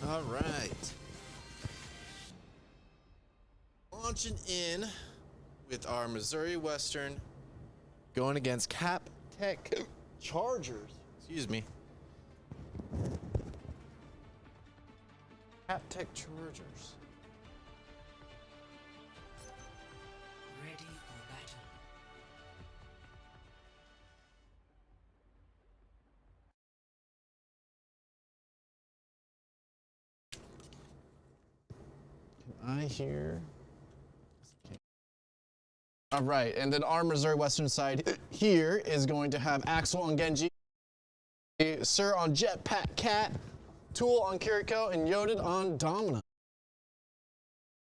All right. Launching in with our Missouri Western going against CapTech Chargers. Excuse me. CapTech Chargers. Ready for battle. I hear. All right, and then our Missouri Western side here is going to have Axel on Genji, Sir on Jetpack Cat, Tool on Kiriko, and Yoded on Domina.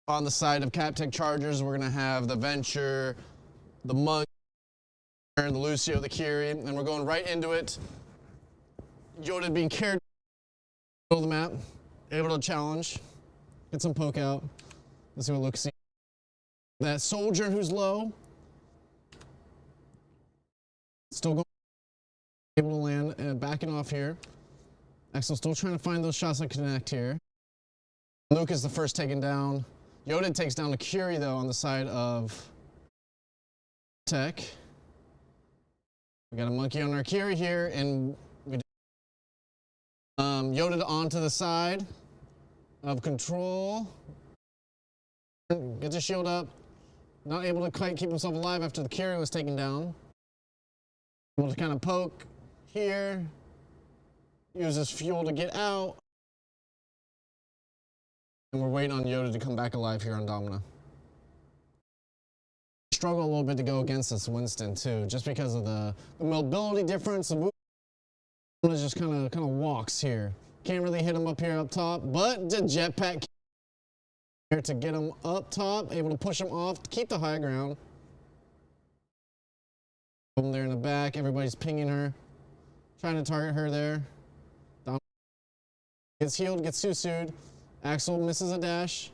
On the side of CapTech Chargers, we're going to have the Venture, the Mug, the Lucio, the Kiri, and we're going right into it. Yoded being carried of the map, able to challenge, get some poke out. Let's see what looks. That Soldier who's low, still going, able to land and backing off here. Axel still trying to find those shots that connect here. Luke is the first taken down. Yoded takes down the Curie though on the side of Tech. We got a monkey on our Curie here, and we Yoded onto the side of Control. Gets his shield up. Not able to quite keep himself alive after the Curie was taken down. Able to kind of poke here. Uses fuel to get out. And we're waiting on Yoda to come back alive here on Domina. Struggle a little bit to go against this Winston too, just because of the mobility difference. The movement just kind of walks here. Can't really hit him up here up top, but the jetpack here to get him up top, able to push him off, keep the high ground. Boom, there in the back, everybody's pinging her, trying to target her there. Gets healed, gets sued. Axel misses a dash.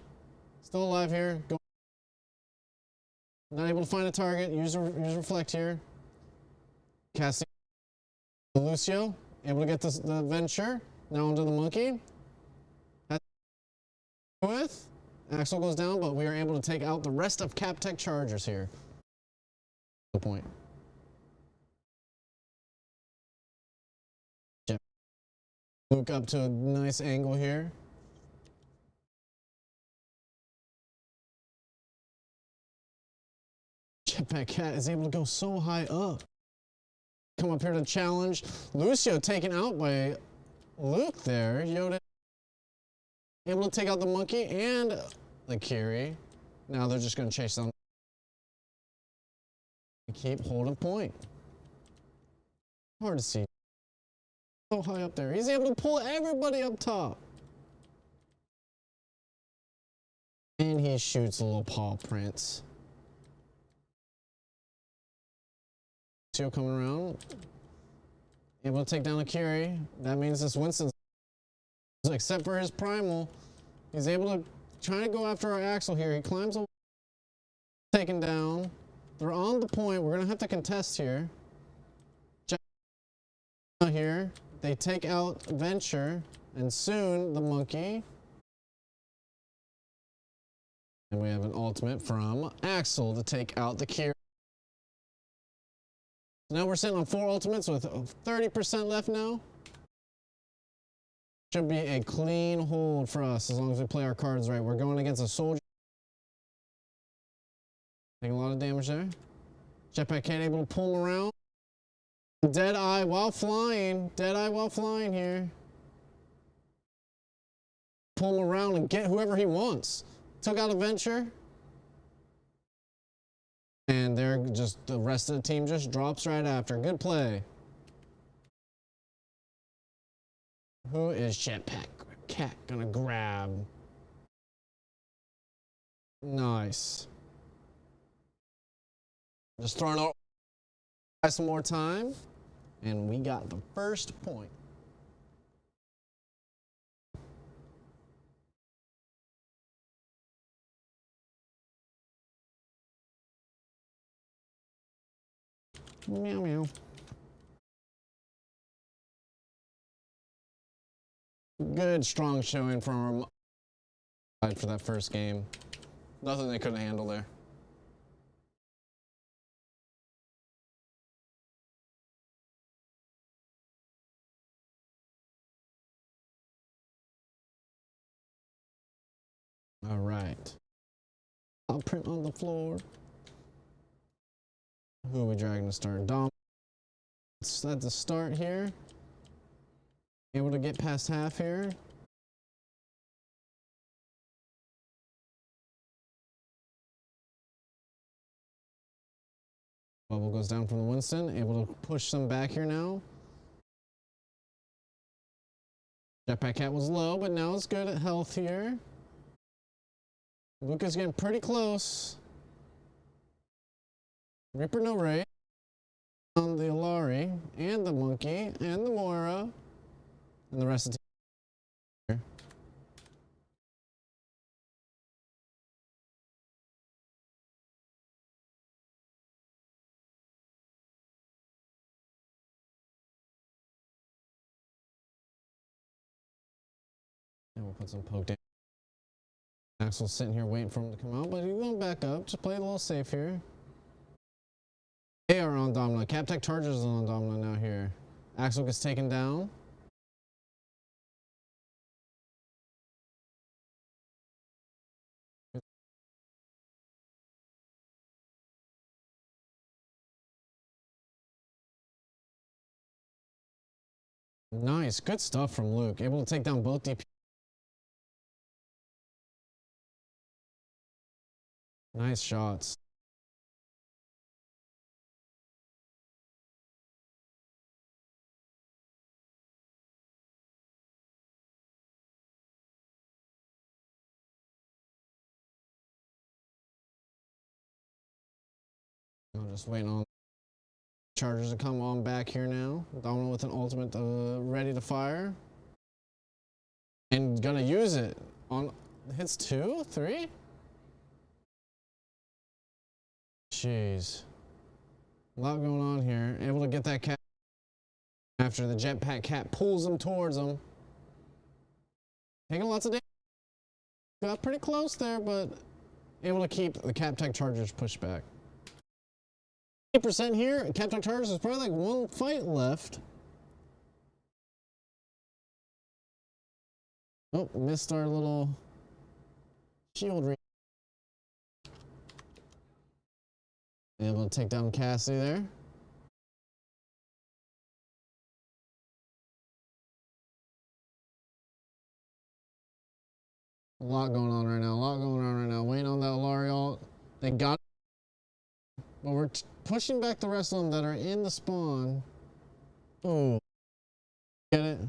Still alive here. Not able to find a target. Use reflect here. Casting Lucio, able to get the venture. Now onto the monkey. With Axel goes down, but we are able to take out the rest of CapTech Chargers here. The point. Luke up to a nice angle here. Jetpack Cat is able to go so high up. Come up here to challenge. Lucio taken out by Luke there. Yoda able to take out the monkey and the Kiri. Now they're just going to chase them. Keep hold of point. Hard to see. So high up there. He's able to pull everybody up top. And he shoots a little paw prints. Lucio coming around. Able to take down a Kiri. That means this Winston's, except for his primal, he's able to try to go after our Axel here. He climbs away. Taken down. They're on the point. We're going to have to contest here. Here. They take out Venture, and soon the monkey. And we have an ultimate from Axel to take out the Kiri. Now we're sitting on 4 ultimates with 30% left now. Should be a clean hold for us as long as we play our cards right. We're going against a soldier. Taking a lot of damage there. Jetpack Cat able to pull him around. Deadeye while flying. Deadeye while flying here. Pull him around and get whoever he wants. Took out a Venture. And they're just, the rest of the team just drops right after. Good play. Who is Jetpack Cat gonna grab? Nice. Just throwing out some more time. And we got the first point. Meow meow. Good strong showing from for that first game. Nothing they couldn't handle there. All right. I'll print on the floor. Who are we dragging to start? Dom. At the start here. Able to get past half here. Bubble goes down from the Winston. Able to push some back here now. Jetpack Cat was low, but now it's good at health here. Luca's getting pretty close. Reaper no Ray. On the Alari, and the Monkey, and the Moira, and the rest of the team. And we'll put some poke down. Axel's sitting here waiting for him to come out, but he's going back up. Just play a little safe here. They are on Domina. CapTech Chargers is on Domina now here. Axel gets taken down. Nice. Good stuff from Luke. Able to take down both DP. Nice shots. Just waiting on chargers to come on back here now. Domino with an ultimate ready to fire. And gonna use it on hits 2, 3? Jeez. A lot going on here. Able to get that cat after the jetpack cat pulls him towards him. Taking lots of damage. Got pretty close there, but able to keep the CapTech chargers pushed back. 8% here. CapTech chargers is probably like one fight left. Oh, missed our little shield. Able to take down Cassie there. A lot going on right now. A lot going on right now. Waiting on that Lariat. They got it. But we're pushing back the rest of them that are in the spawn. Oh. Get it?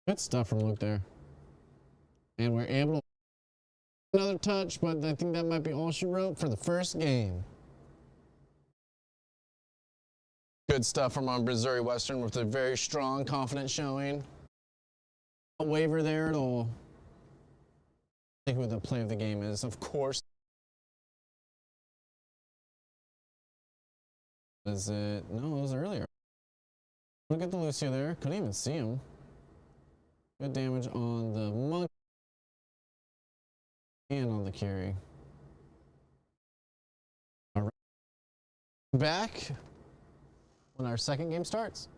Good stuff from Luke there. And we're able to another touch, but I think that might be all she wrote for the first game. Good stuff from our Missouri Western with a very strong, confident showing. No waver there at all. I think who the play of the game is, of course. Is it? No, it was earlier. Look at the Lucio there. Couldn't even see him. Good damage on the monk and on the carry. All right. Back when our second game starts.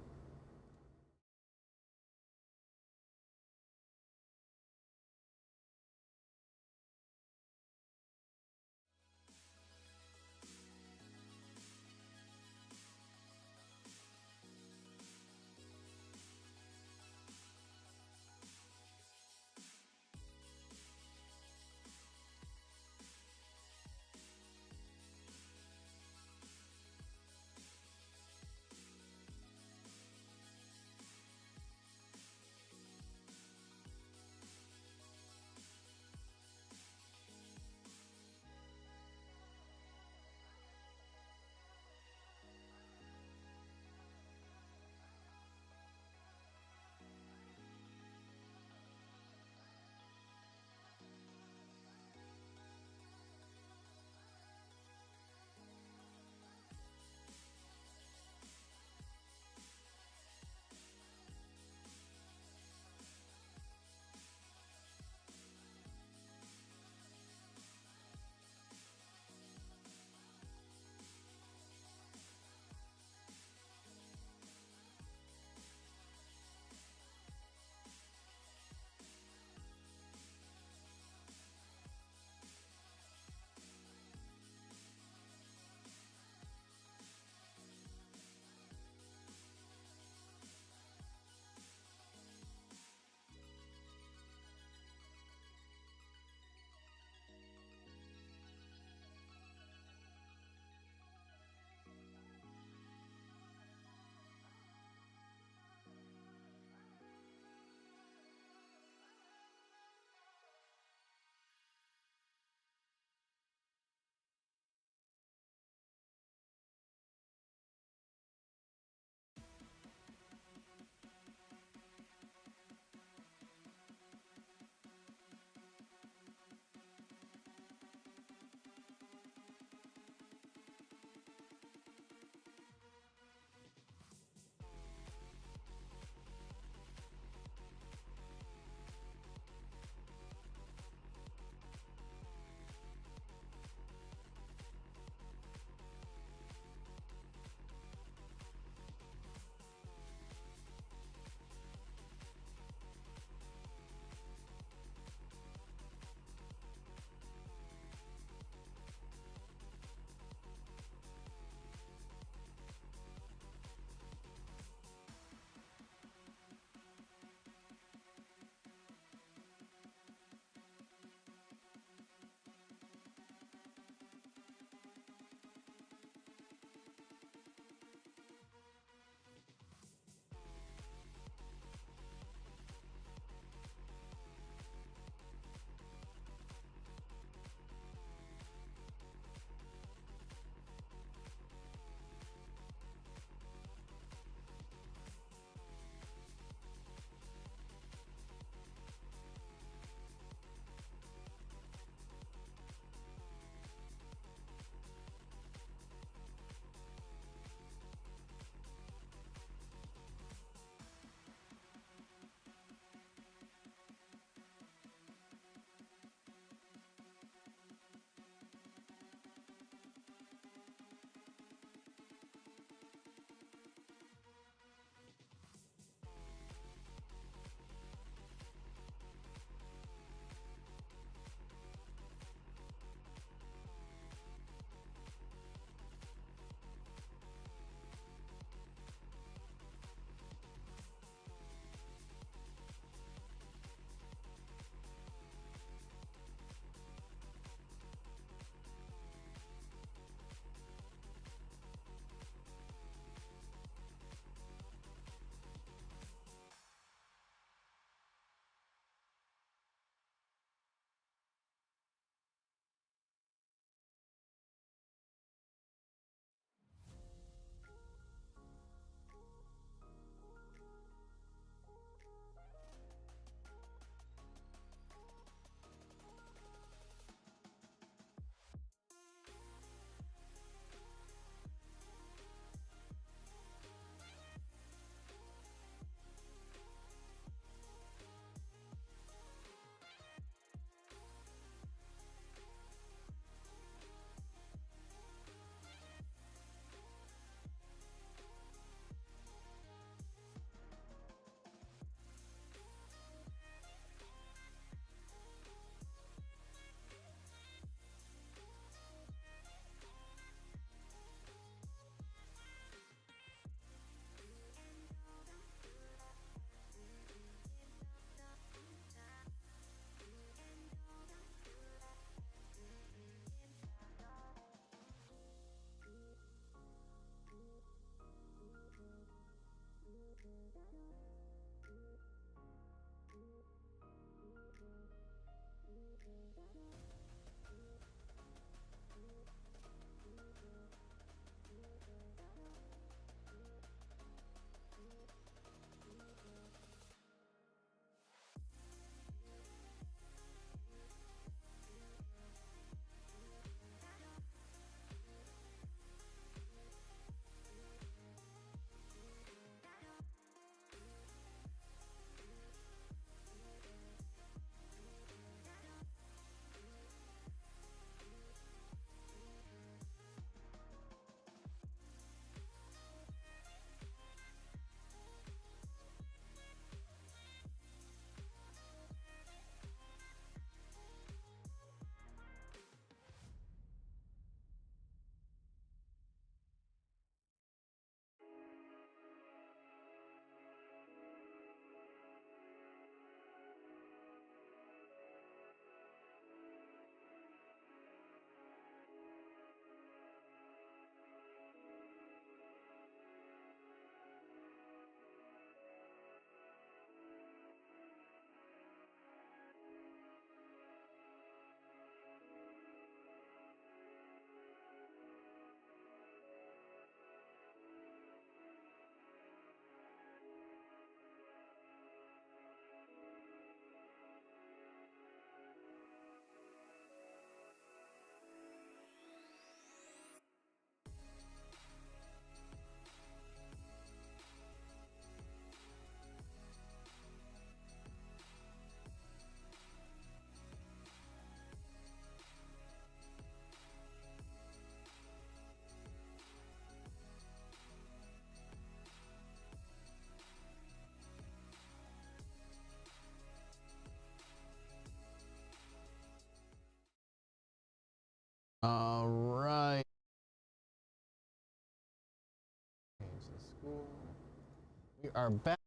We are back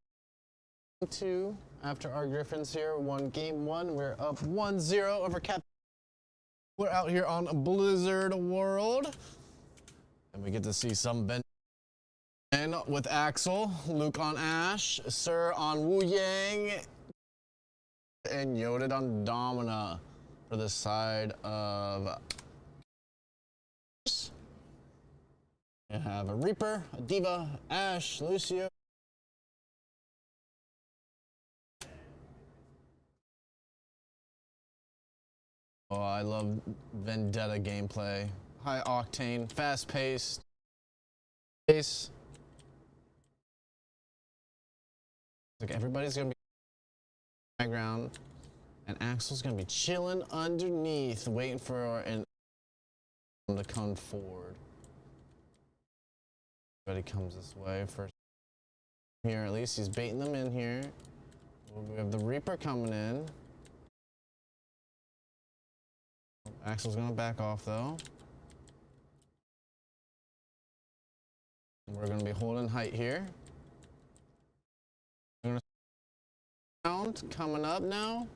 to after our Griffins here won game one. We're up 1-0 over Cap. We're out here on Blizzard World, and we get to see some Ben with Axel, Luke on Ashe, Sir on Wu Yang, and Yoded on Domina for the side of. You have a Reaper, a Diva, Ashe, Lucio. Oh, I love Vendetta gameplay. High octane, fast paced. Pace. Like everybody's gonna be in the background, and Axel's gonna be chilling underneath, waiting for an to come forward. Everybody comes this way first. Here, at least he's baiting them in here. We have the Reaper coming in. Axel's gonna back off though. We're gonna be holding height here. Sound coming up now.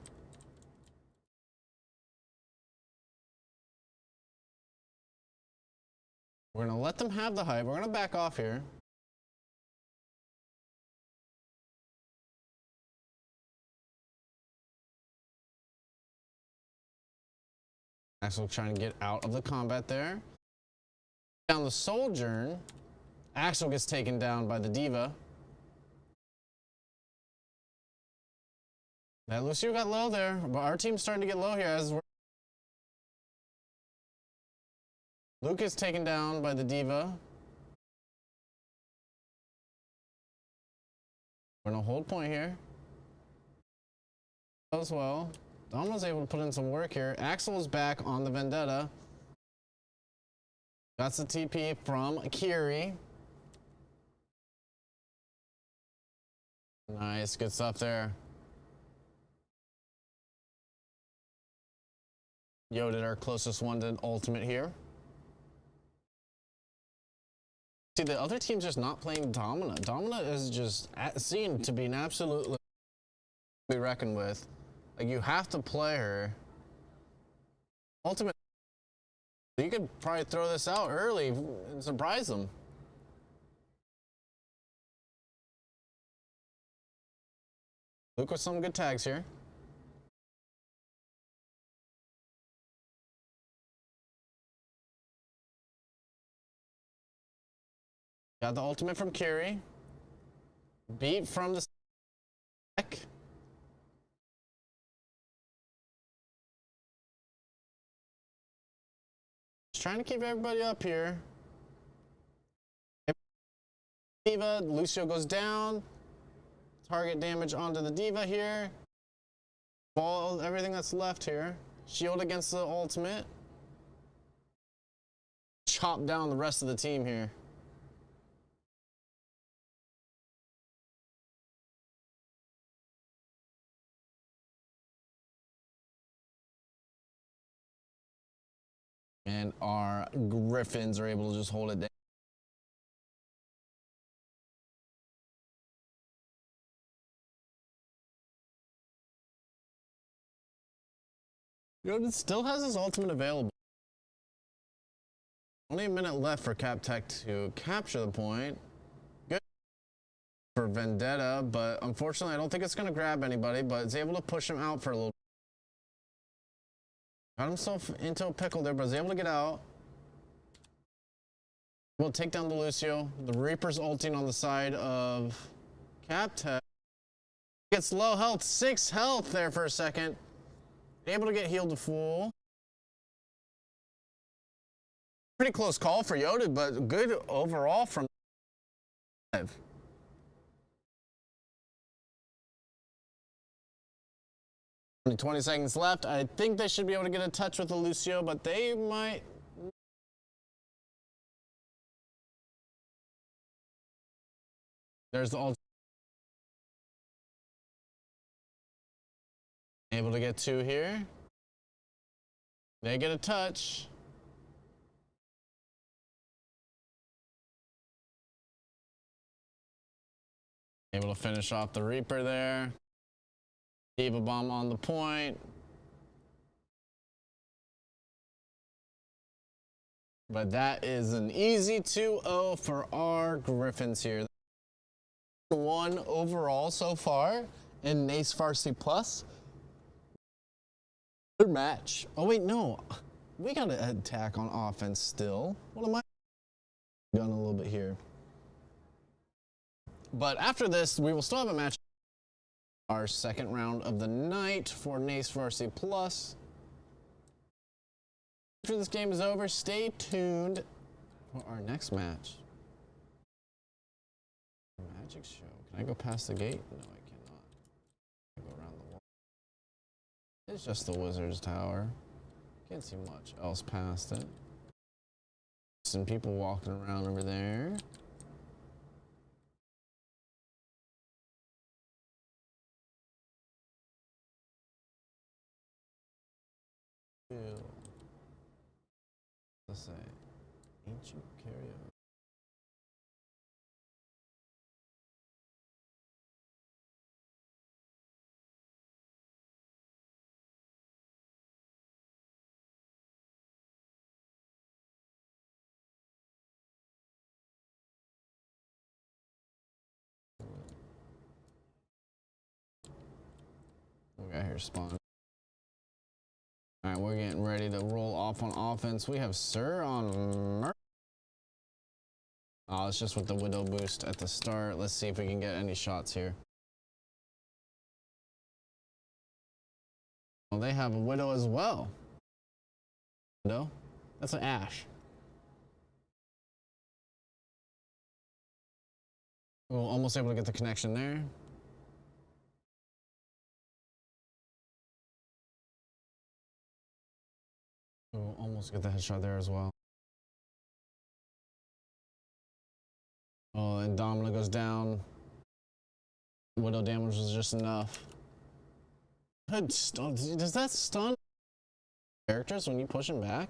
We're gonna let them have the height. We're gonna back off here. Axel trying to get out of the combat there. Down the Sojourn. Axel gets taken down by the Diva. That Lucio got low there, but our team's starting to get low here as we're. Luke is taken down by the Diva. We're gonna hold point here. As well. Domina's able to put in some work here. Axel is back on the Vendetta. That's the TP from Kiri. Nice, good stuff there. Yoded our closest one to ultimate here. See, the other team's just not playing Domina. Domina is just seen to be an absolutely be reckoned with. Like, you have to play her. Ultimate. You could probably throw this out early and surprise them. Luke with some good tags here. Got the ultimate from Kiri. Beat from the deck. Just trying to keep everybody up here. Diva, Lucio goes down. Target damage onto the Diva here. Ball, everything that's left here. Shield against the ultimate. Chop down the rest of the team here. And our Griffins are able to just hold it down. Yoden still has his ultimate available. Only a minute left for CapTech to capture the point. Good for Vendetta, but unfortunately I don't think it's going to grab anybody, but it's able to push him out for a little. Got himself into a pickle there, but is able to get out. We'll take down the Lucio. The Reaper's ulting on the side of CapTech. Gets low health, 6 health there for a second. Able to get healed to full. Pretty close call for Yoded, but good overall from 5. 20 seconds left. I think they should be able to get in touch with the Lucio, but they might. There's the ult. Able to get 2 here. They get a touch. Able to finish off the Reaper there. Diva Bomb on the point. But that is an easy 2-0 for our Griffins here. 1 overall so far in NACE Varsity Plus. Good match. Oh wait, no. We got to attack on offense still. What am I? Gun a little bit here. But after this, we will still have a match. Our second round of the night for NACE Varsity Plus. After this game is over, stay tuned for our next match. Magic show. Can I go past the gate? No, I cannot. I go around the wall. It's just the Wizard's Tower. Can't see much else past it. Some people walking around over there. Let's say ancient karaoke. We got here spawn. All right, we're getting ready to roll off on offense. We have Sir on Mer. Oh, it's just with the Widow boost at the start. Let's see if we can get any shots here. Well, they have a Widow as well. Widow? That's an Ashe. We're almost able to get the connection there. We'll almost get the headshot there as well. Oh, and Domina goes down. Widow damage was just enough. Good stun. Does that stun characters when you push them back?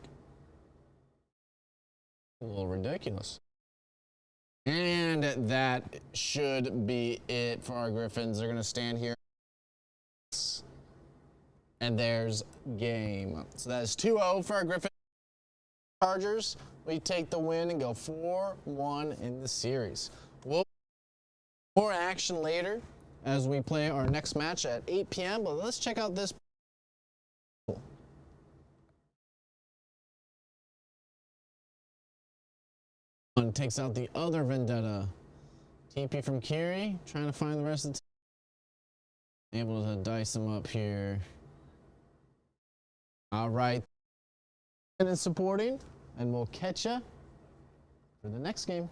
A little ridiculous. And that should be it for our Griffins. They're going to stand here. And there's game. So that is 2-0 for our Griffin Chargers. We take the win and go 4-1 in the series. We'll more action later as we play our next match at 8 p.m. But let's check out this. One takes out the other Vendetta. TP from Kiri, trying to find the rest of the team. Able to dice them up here. All right, and supporting, and we'll catch ya for the next game.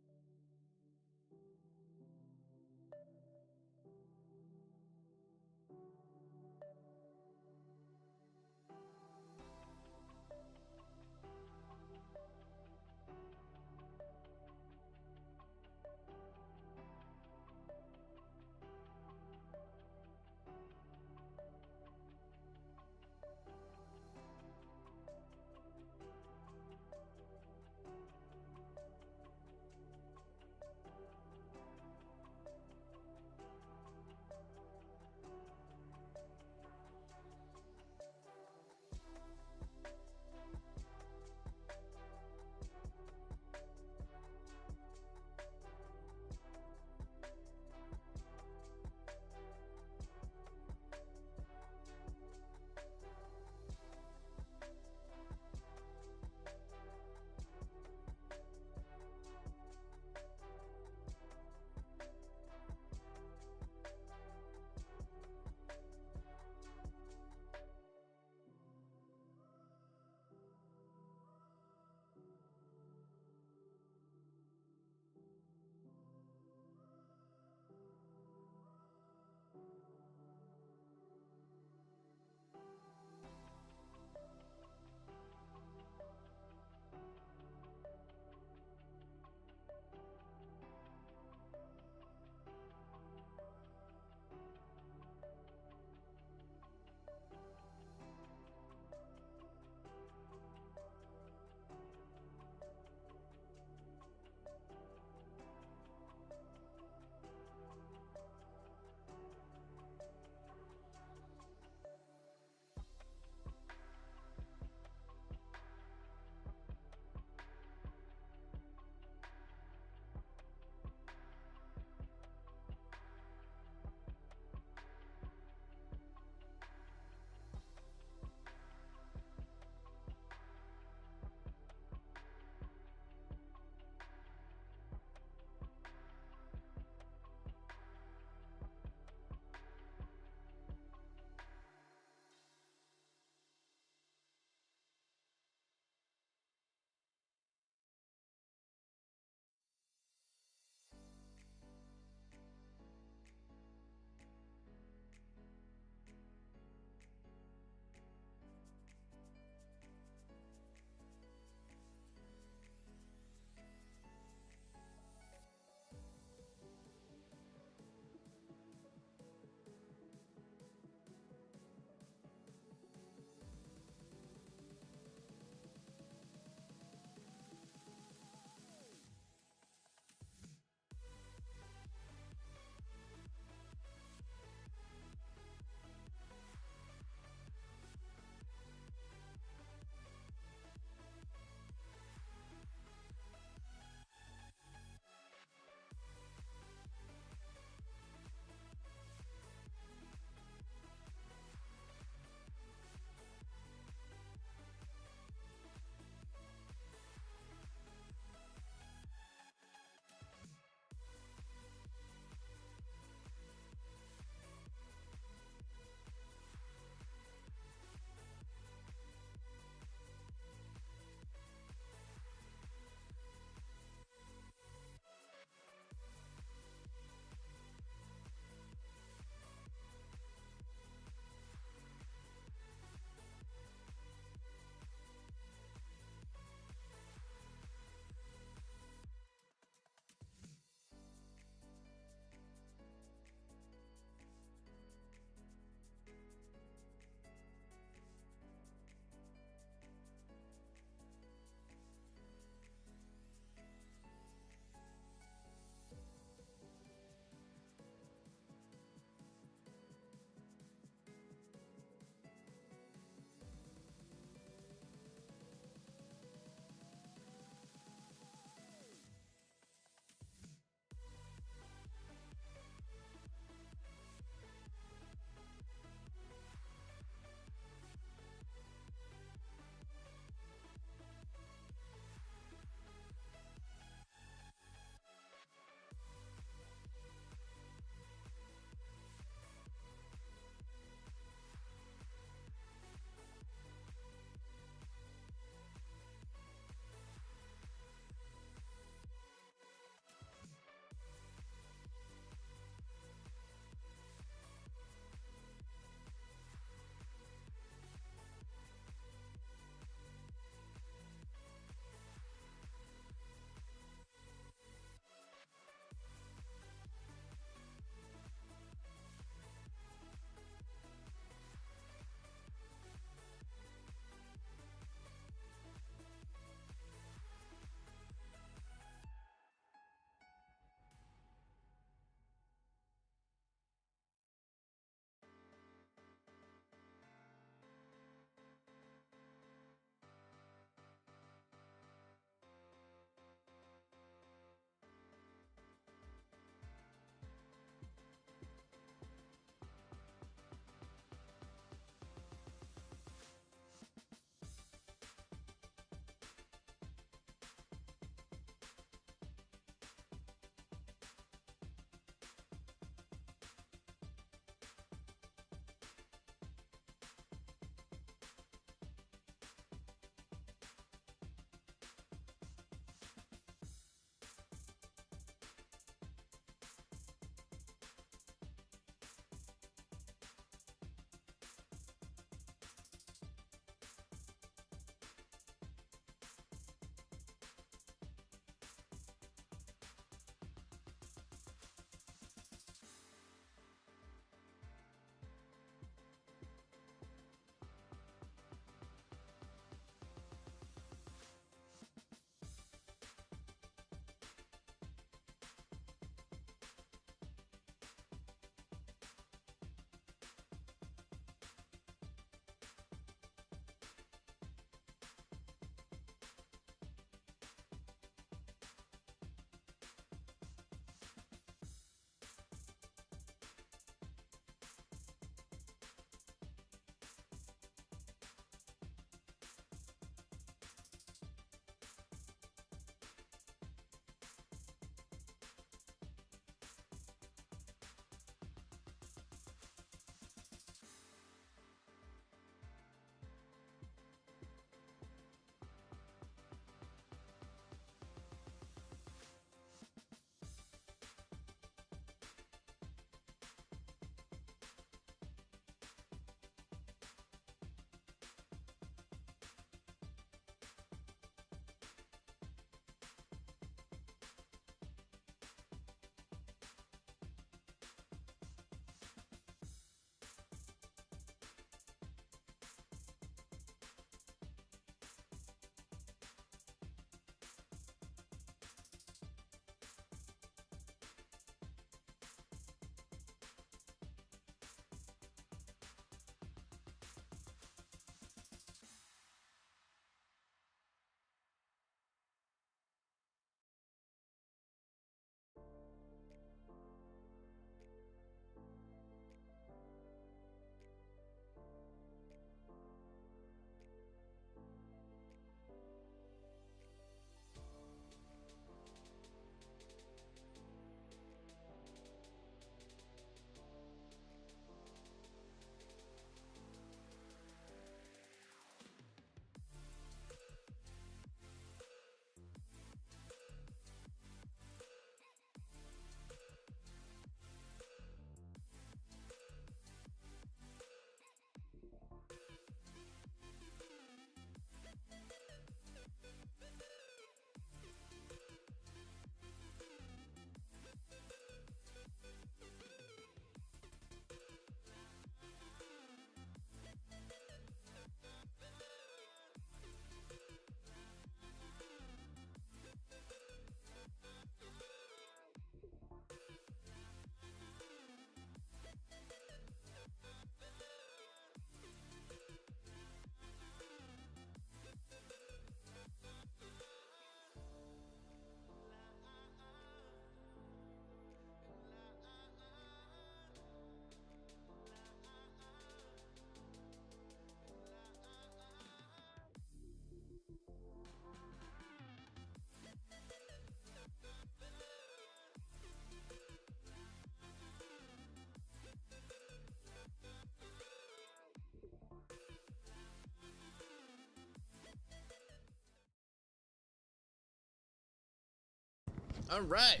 All right.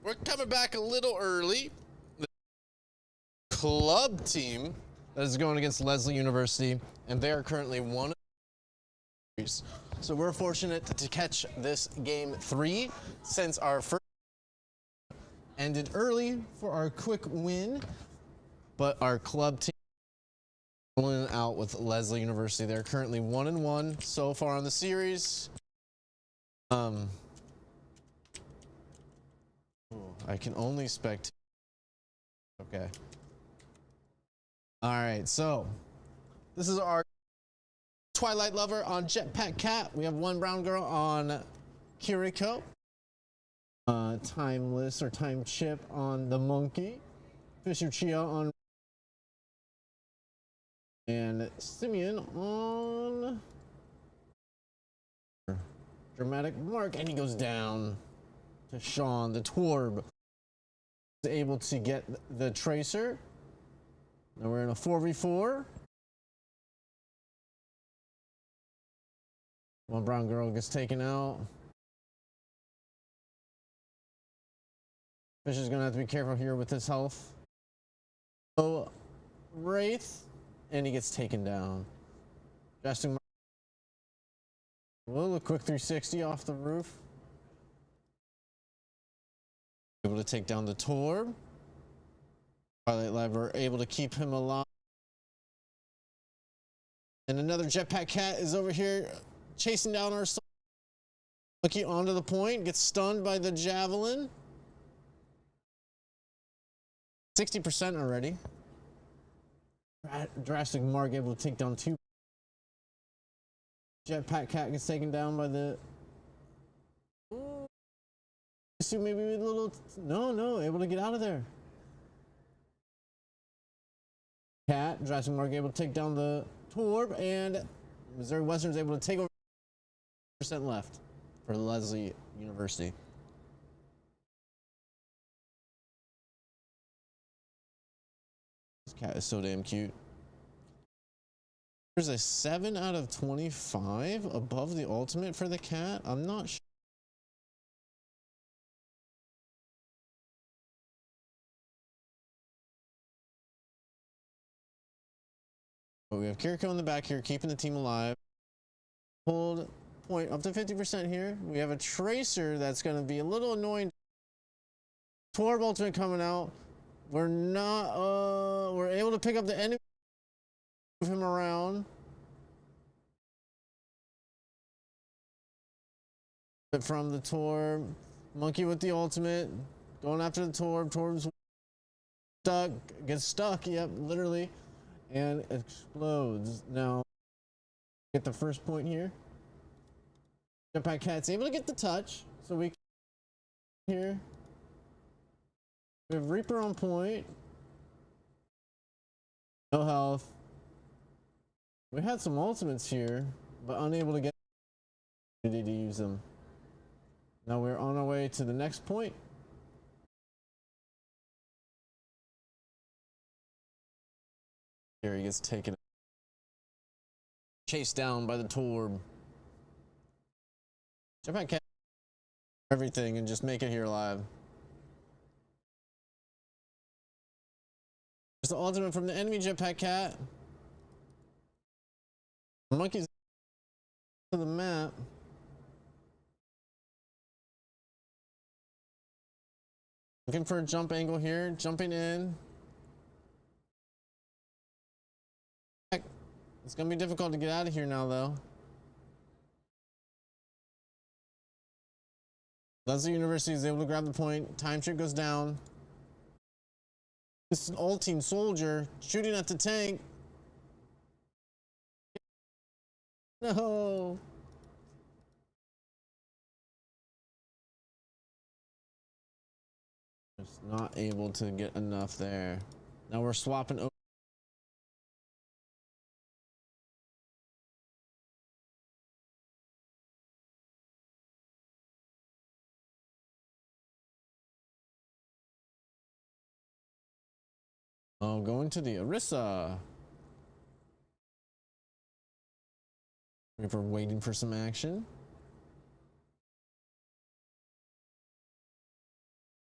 We're coming back a little early. The club team that is going against Leslie University, and they are currently 1. So we're fortunate to catch this game 3 since our first ended early for our quick win, but our club team pulling out with Leslie University. They're currently 1-1 so far on the series. I can only spectate. Okay. All right, so this is our Twilight Lover on Jetpack Cat. We have one brown girl on Kiriko. Timeless or Time Chip on the Monkey. Fisher Chia on. And Simeon on Dramatic Mark. And he goes down to Sean. The Twerb is able to get the Tracer. Now we're in a 4v4. One brown girl gets taken out. Fish is gonna have to be careful here with his health. So Wraith, and he gets taken down. Justin, well, a quick 360 off the roof. Able to take down the Torb. Twilight Lover able to keep him alive. And another Jetpack Cat is over here chasing down our soul. Lucky onto the point, gets stunned by the javelin. 60% already. Drastic Mark able to take down 2. Jetpack Cat gets taken down by the. So maybe a little. No, able to get out of there. Cat, Drastic Mark able to take down the Torb, and Missouri Western's able to take over. % left for Leslie University. This cat is so damn cute. There's a 7 out of 25 above the ultimate for the cat. I'm not sure. But we have Kiriko in the back here, keeping the team alive. Hold point up to 50% here. We have a Tracer that's going to be a little annoying. Torb ultimate coming out. We're not, we're able to pick up the enemy, move him around. From the Torb, Monkey with the ultimate, going after the Torb. Torb's stuck, gets stuck, yep, literally, and explodes. Now, get the first point here. Jetpack Cat's able to get the touch, so we can here. We have Reaper on point. No health. We had some ultimates here, but unable to get to use them. Now we're on our way to the next point. Here he gets taken. Chased down by the Torb. Jetpack Cat everything and just make it here alive. There's the ultimate from the enemy Jetpack Cat. The monkey's to the map. Looking for a jump angle here, jumping in. It's gonna be difficult to get out of here now though. Leslie University is able to grab the point. Time Chip goes down. This is an ulting soldier shooting at the tank. No. Just not able to get enough there. Now we're swapping over. Oh, going to the Orisa. We're waiting for some action.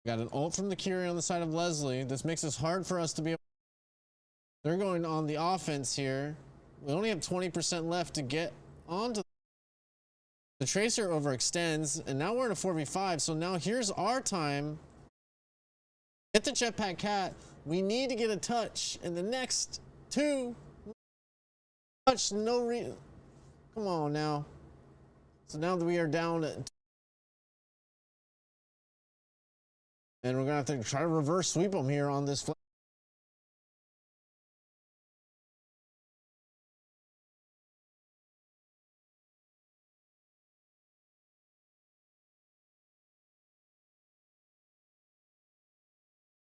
Got an ult from the Curie on the side of Leslie. This makes it hard for us to be able. They're going on the offense here. We only have 20% left to get onto. The Tracer overextends, and now we're in a 4v5, so now here's our time. Get the Jetpack Cat. We need to get a touch in the next 2. Touch, no reason. Come on now. So now that we are down at. And we're going to have to try to reverse sweep them here on this.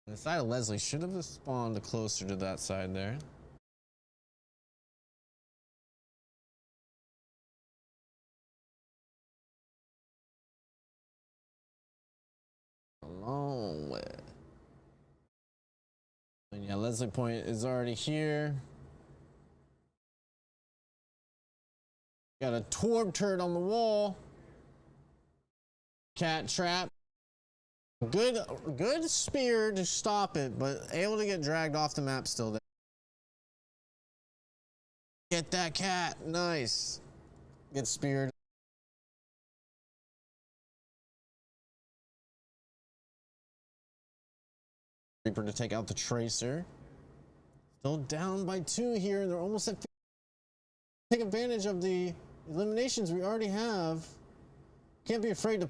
The side of Leslie should have spawned closer to that side there. A long way. And yeah, Leslie Point is already here. Got a Torb turret on the wall. Cat trap. Good spear to stop it, but able to get dragged off the map still there. Get that cat. Nice. Get speared. Reaper to take out the Tracer. Still down by 2 here. They're almost at. Take advantage of the eliminations we already have. Can't be afraid to.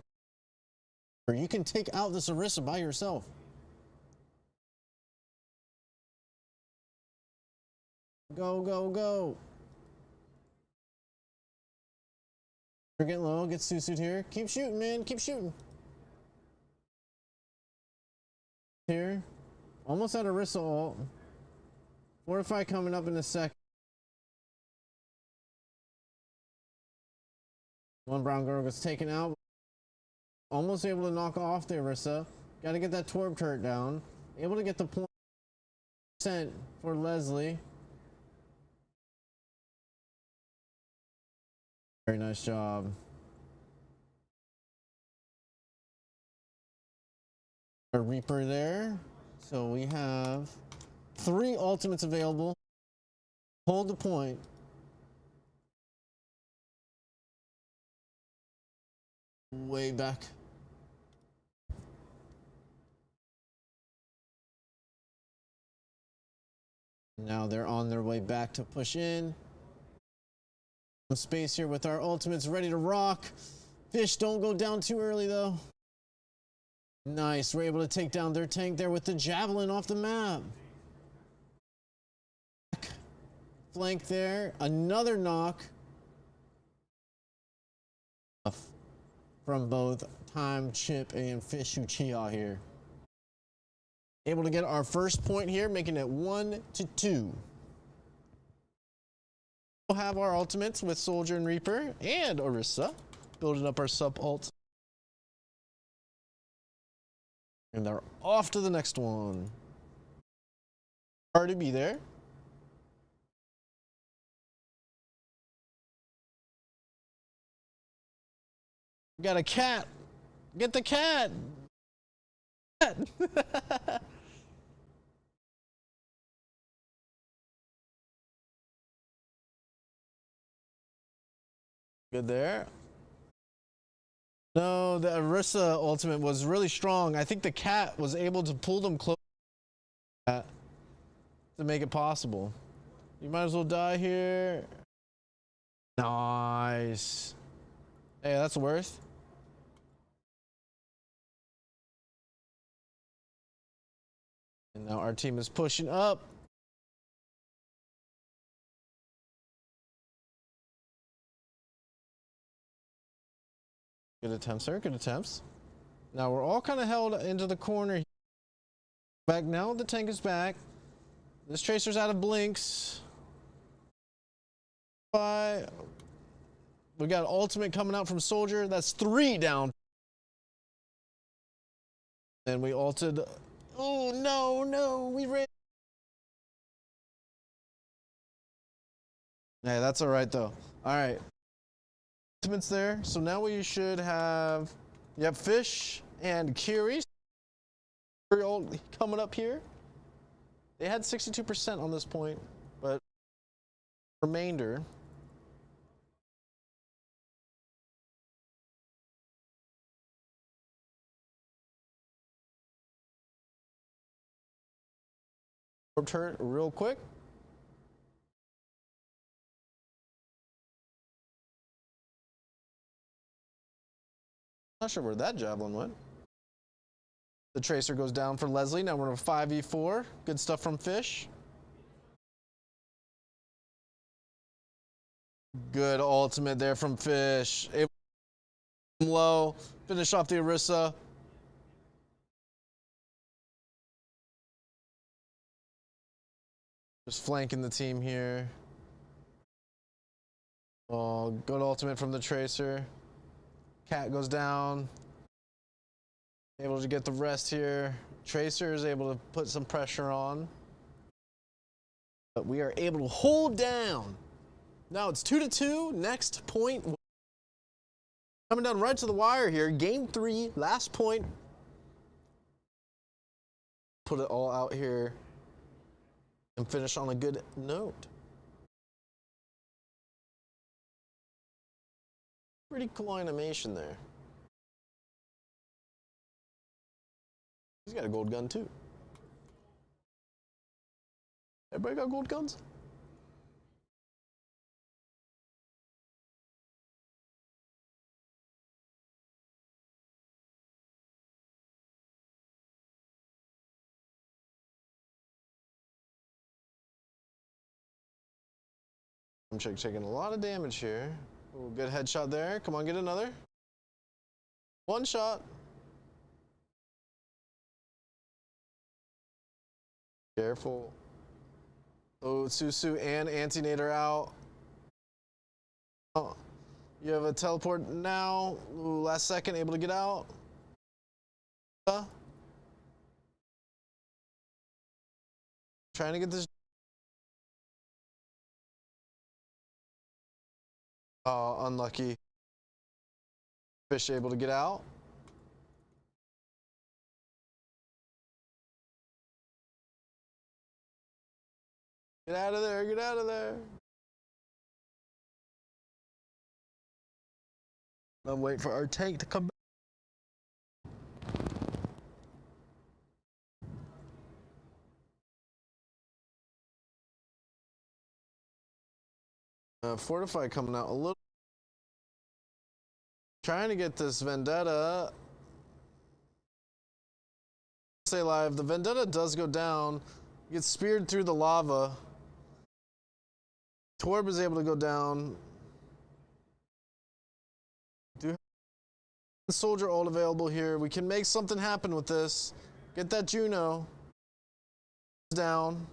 You can take out this Orisa by yourself. Go, go, go. We're getting low. Get Susu'd here. Keep shooting, man. Keep shooting. Here. Almost at Orisa ult. Fortify coming up in a sec. One brown girl gets taken out. Almost able to knock off the Orisa. Got to get that Torb turret down. Able to get the point for Leslie. Very nice job. A Reaper there. So we have 3 ultimates available. Hold the point. Way back. Now they're on their way back to push in. Space here with our ultimates ready to rock. Fish don't go down too early though. Nice, we're able to take down their tank there with the javelin off the map. Flank there, another knock. From both Time, Chip, and Fish Uchiha here. Able to get our first point here, making it 1-2. We'll have our ultimates with Soldier and Reaper and Orisa, building up our sub ult. And they're off to the next one. Hard to be there. Got a cat. Get the cat. Good there. No, the Orisa ultimate was really strong. I think the cat was able to pull them close to make it possible. You might as well die here. Nice. Hey, that's worth. And now our team is pushing up. Good attempts, sir. Good attempts. Now we're all kind of held into the corner. Back now, the tank is back. This Tracer's out of blinks. We got ultimate coming out from Soldier. That's 3 down. And we ulted. Oh no, no, we ran. Hey, that's all right though. All right. Ultimates there. So now we should have, yep, Fish and Curie. Coming up here. They had 62% on this point, but remainder. Turret real quick. Not sure where that javelin went. The tracer goes down for Leslie. Now we're in a 5v4. Good stuff from Fish. Good ultimate there from Fish. Low. Finish off the Orisa. Just flanking the team here. Oh, good ultimate from the tracer. Cat goes down. Able to get the rest here. Tracer is able to put some pressure on. But we are able to hold down. Now it's 2-2. Next point. Coming down right to the wire here. Game 3, last point. Put it all out here and finish on a good note. Pretty cool animation there. He's got a gold gun too. Everybody got gold guns? I'm taking a lot of damage here. Ooh, good headshot there. Come on, get another. One shot. Careful. Oh, Susu and Antinator out. Oh, you have a teleport now. Ooh, last second, able to get out. Trying to get this. Oh, unlucky. Fish able to get out. Get out of there, get out of there. I'm waiting for our tank to come back. Fortify coming out a little. Trying to get this Vendetta. Stay alive. The Vendetta does go down. Gets speared through the lava. Torb is able to go down. Do have a soldier ult available here. We can make something happen with this. Get that Juno down.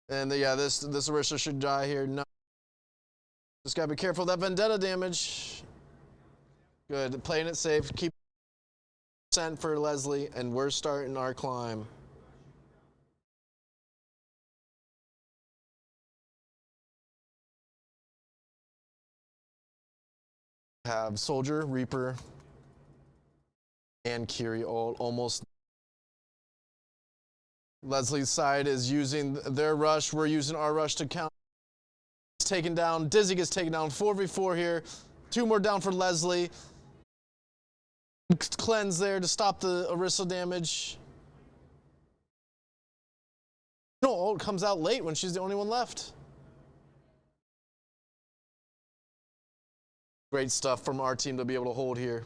And yeah, this Orisa should die here. No. Just gotta be careful of that Vendetta damage. Good, playing it safe. Keep % for Leslie, and we're starting our climb. Have Soldier, Reaper, and Kiri all almost. Leslie's side is using their rush. We're using our rush to count. Taken down. Dizzy gets taken down. 4v4 here. 2 more down for Leslie. Cleanse there to stop the Orisa damage. No, ult comes out late when she's the only one left. Great stuff from our team to be able to hold here.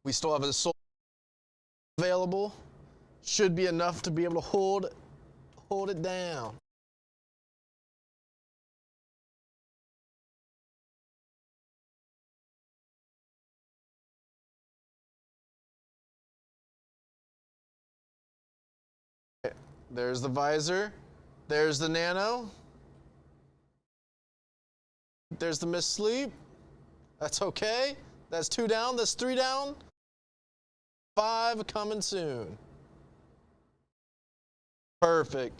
We still have a soul available. Should be enough to be able to hold it down. There's the visor. There's the nano. There's the missed sleep. That's okay. That's 2 down. That's 3 down. 5 coming soon. Perfect.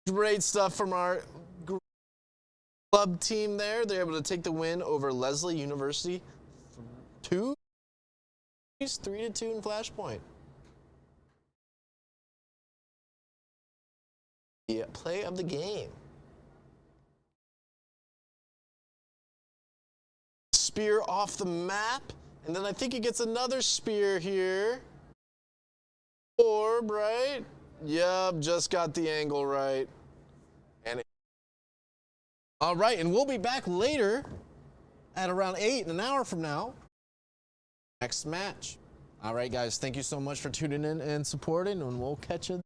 Great stuff from our club team there. They're able to take the win over Leslie University 2. 3-2 in Flashpoint. The play of the game. Spear off the map, and then I think he gets another spear here. Orb, right? Yep, just got the angle right. And all right, and we'll be back later at around 8 in an hour from now. Next match. All right, guys, thank you so much for tuning in and supporting, and we'll catch you.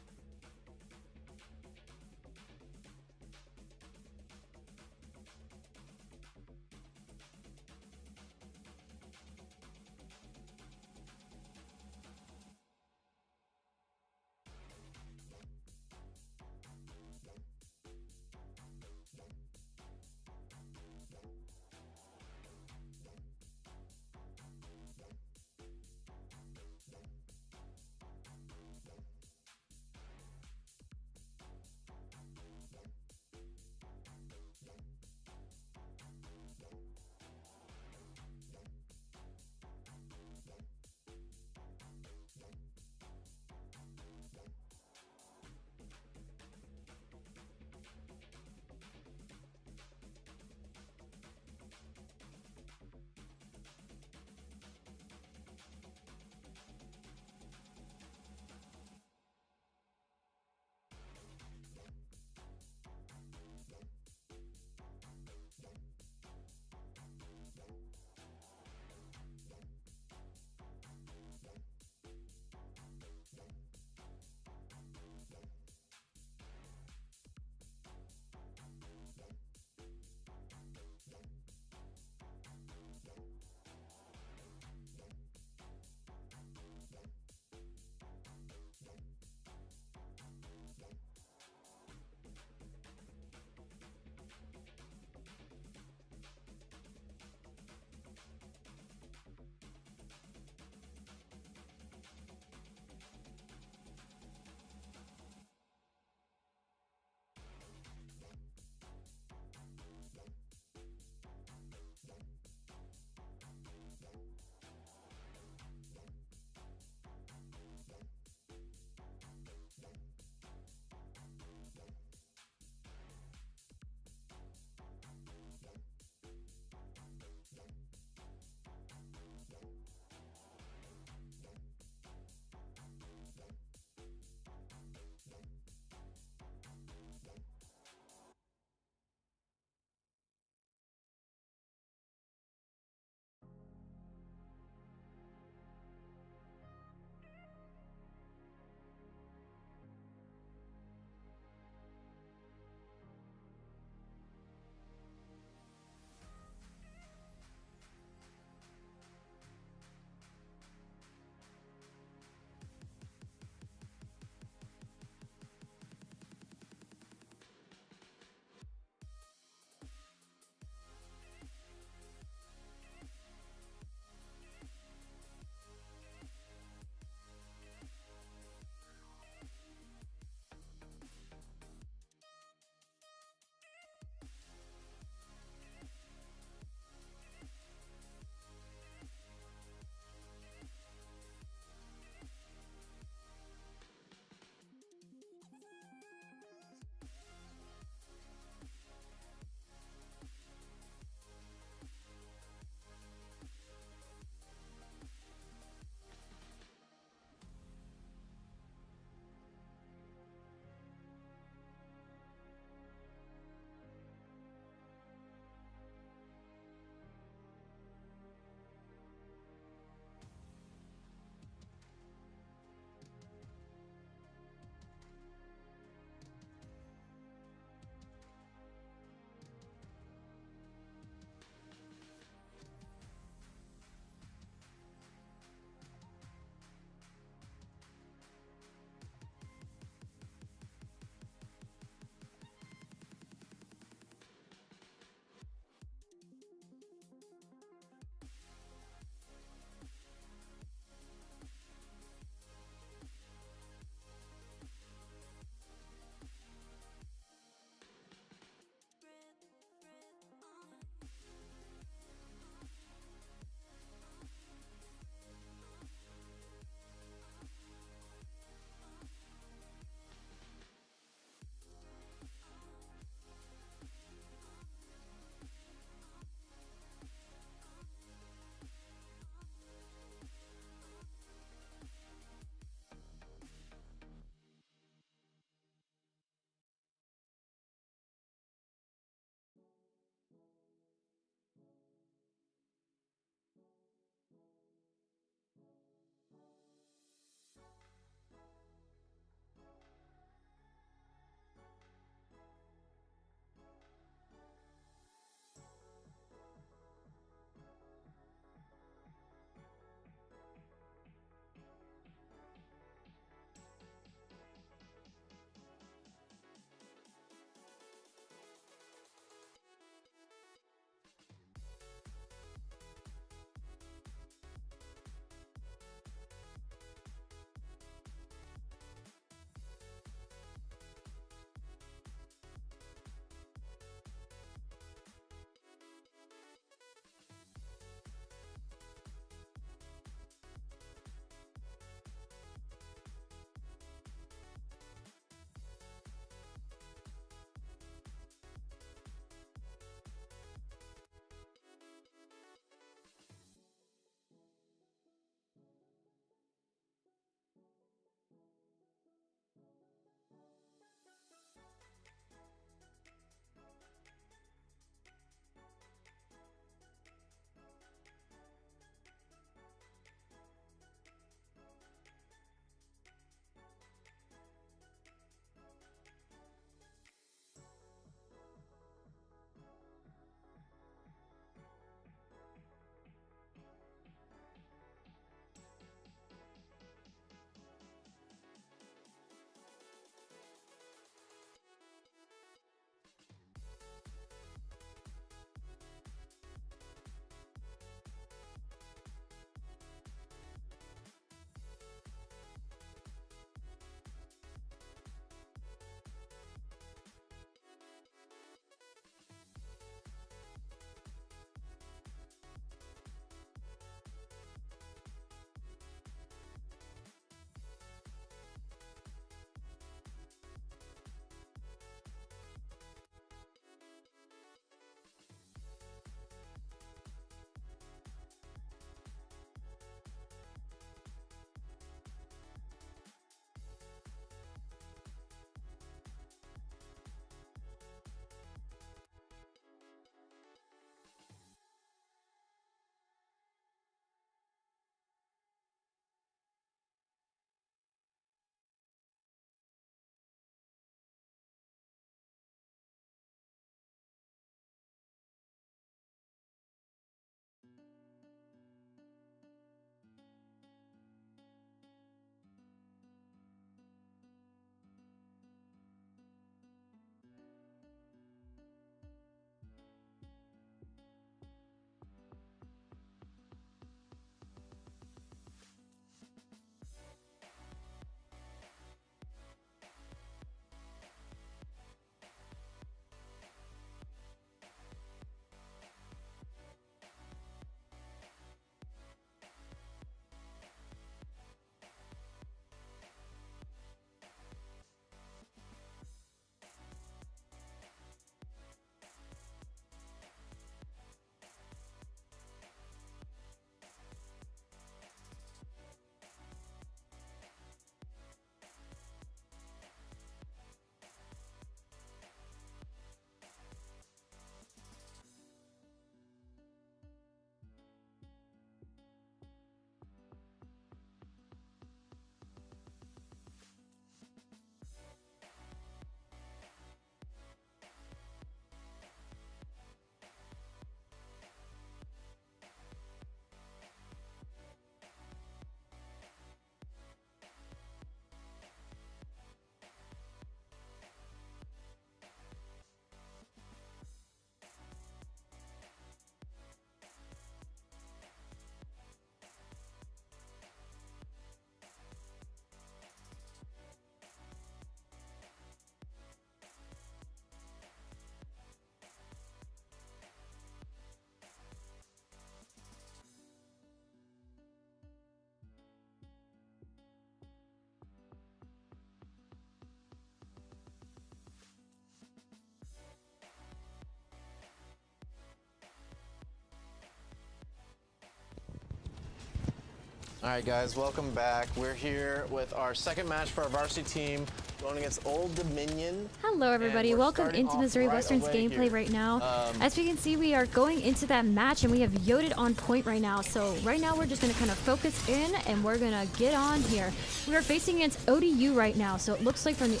All right, guys, welcome back. We're here with our second match for our varsity team, going against Old Dominion. Hello, everybody. Welcome into Missouri Western's gameplay here. right now. As we can see, we are going into that match, and we have Yoded on point right now. So right now, we're just going to kind of focus in, and we're going to get on here. We are facing against ODU right now, so it looks like from the...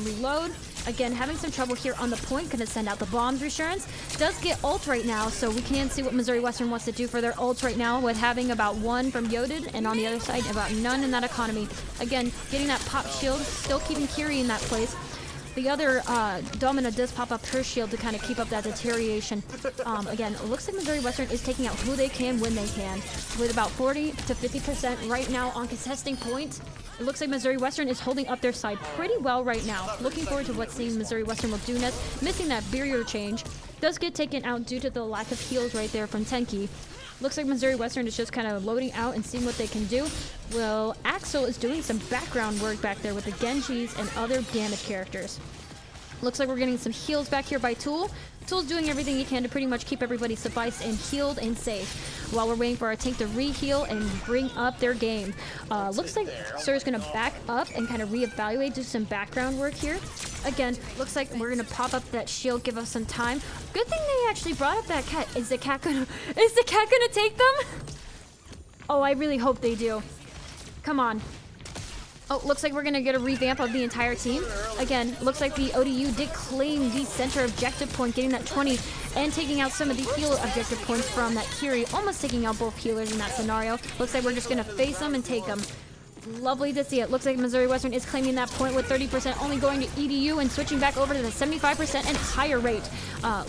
reload. Again, having some trouble here on the point. Gonna send out the bombs reassurance. Does get ult right now, so we can see what Missouri Western wants to do for their ults right now, with having about 1 from Yoded, and on the other side, about none in that economy. Again, getting that pop shield, still keeping Kiri in that place. The other Domina does pop up her shield to kind of keep up that deterioration. Again, it looks like Missouri Western is taking out who they can when they can, with about 40 to 50% right now on contesting points. It looks like Missouri Western is holding up their side pretty well right now. Looking forward to what seeing Missouri Western will do next. Missing that barrier change. Does get taken out due to the lack of heals right there from Tenki. Looks like Missouri Western is just kind of loading out and seeing what they can do. Well, Axel is doing some background work back there with the Genjis and other damage characters. Looks like we're getting some heals back here by Tool. Tool's doing everything he can to pretty much keep everybody sufficed and healed and safe, while we're waiting for our tank to re-heal and bring up their game. Looks like Sir's gonna back up and kind of reevaluate, do some background work here. Again, looks like we're gonna pop up that shield, give us some time. Good thing they actually brought up that cat. Is the cat gonna take them? Oh, I really hope they do. Come on. Oh, looks like we're going to get a revamp of the entire team. Again, looks like the ODU did claim the center objective point, getting that 20 and taking out some of the heal objective points from that Kiri, almost taking out both healers in that scenario. Looks like we're just going to face them and take them. Lovely to see it. Looks like Missouri Western is claiming that point with 30%, only going to EDU and switching back over to the 75% and higher rate.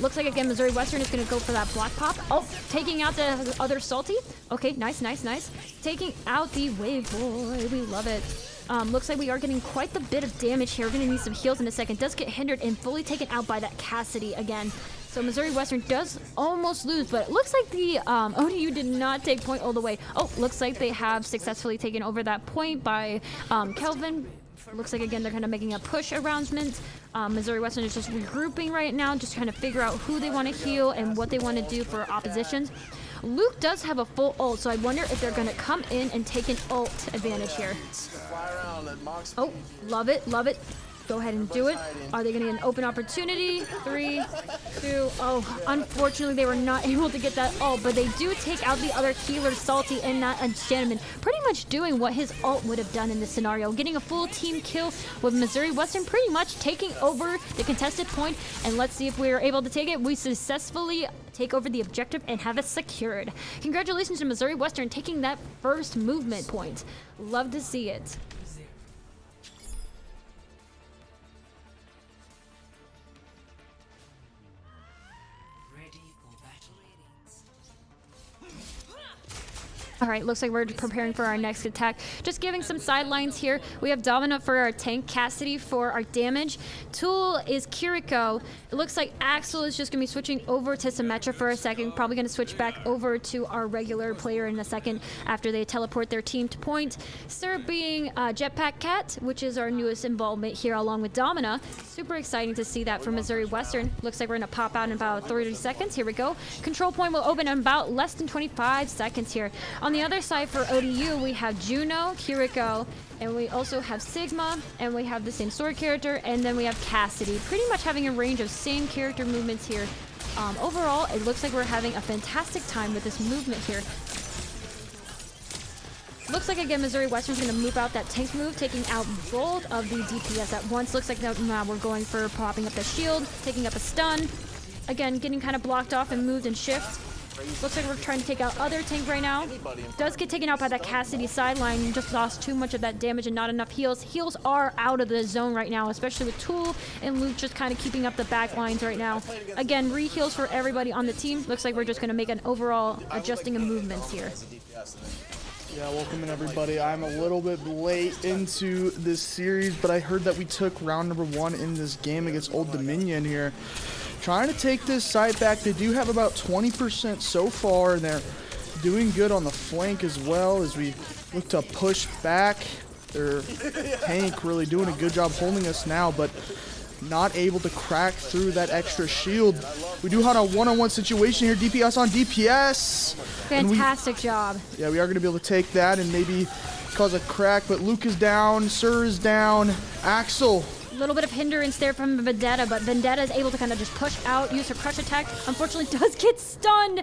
Looks like, again, Missouri Western is going to go for that block pop. Oh, taking out the other Salty. Okay, nice, nice, nice. Taking out the Wave Boy. We love it. Looks like we are getting quite the bit of damage here. We're going to need some heals in a second. Does get hindered and fully taken out by that Cassidy again. So Missouri Western does almost lose, but it looks like the ODU did not take point all the way. Oh, looks like they have successfully taken over that point by Kelvin. Looks like, again, they're kind of making a push arrangement. Missouri Western is just regrouping right now, just trying to figure out who they want to heal and what they want to do for oppositions. Luke does have a full ult, so I wonder if they're going to come in and take an ult advantage here. Oh, love it, love it. Go ahead and do it. Are they going to get an open opportunity? 3, 2, oh, unfortunately they were not able to get that ult, but they do take out the other healer, Salty, and that Gentleman, pretty much doing what his ult would have done in this scenario, getting a full team kill with Missouri Western pretty much taking over the contested point, and let's see if we are able to take it. We successfully take over the objective and have it secured. Congratulations to Missouri Western taking that first movement point. Love to see it. All right, looks like we're preparing for our next attack. Just giving some sidelines here. We have Domina for our tank, Cassidy for our damage. Tool is Kiriko. It looks like Axel is just going to be switching over to Symmetra for a second. Probably going to switch back over to our regular player in a second after they teleport their team to point. Sir being Jetpack Cat, which is our newest involvement here along with Domina. Super exciting to see that from Missouri Western. Looks like we're going to pop out in about 30 seconds. Here we go. Control point will open in about less than 25 seconds here. On the other side for ODU, we have Juno, Kiriko, and we also have Sigma, and we have the same sword character, and then we have Cassidy. Pretty much having a range of same character movements here. Overall, it looks like we're having a fantastic time with this movement here. Looks like, again, Missouri Western's going to move out that tank move, taking out both of the DPS at once. Looks like now we're going for popping up the shield, taking up a stun. Again, getting kind of blocked off and moved and shift. Looks like we're trying to take out other tank right now. Does get taken out by that Cassidy sideline. Just lost too much of that damage and not enough heals. Heals are out of the zone right now, especially with Tool and Luke just kind of keeping up the back lines right now. Again, re-heals for everybody on the team. Looks like we're just going to make an overall adjusting of movements here. Yeah, welcome in everybody. I'm a little bit late into this series, but I heard that we took round number 1 in this game against Old Dominion here. Trying to take this side back. They do have about 20% so far, and they're doing good on the flank as well as we look to push back. Their tank really doing a good job holding us now, but not able to crack through that extra shield. We do have a one-on-one situation here. DPS on DPS. Fantastic job. Yeah, we are going to be able to take that and maybe cause a crack, but Luke is down, Sir is down, Axel. A little bit of hindrance there from Vendetta, but Vendetta is able to kind of just push out, use her crush attack. Unfortunately, does get stunned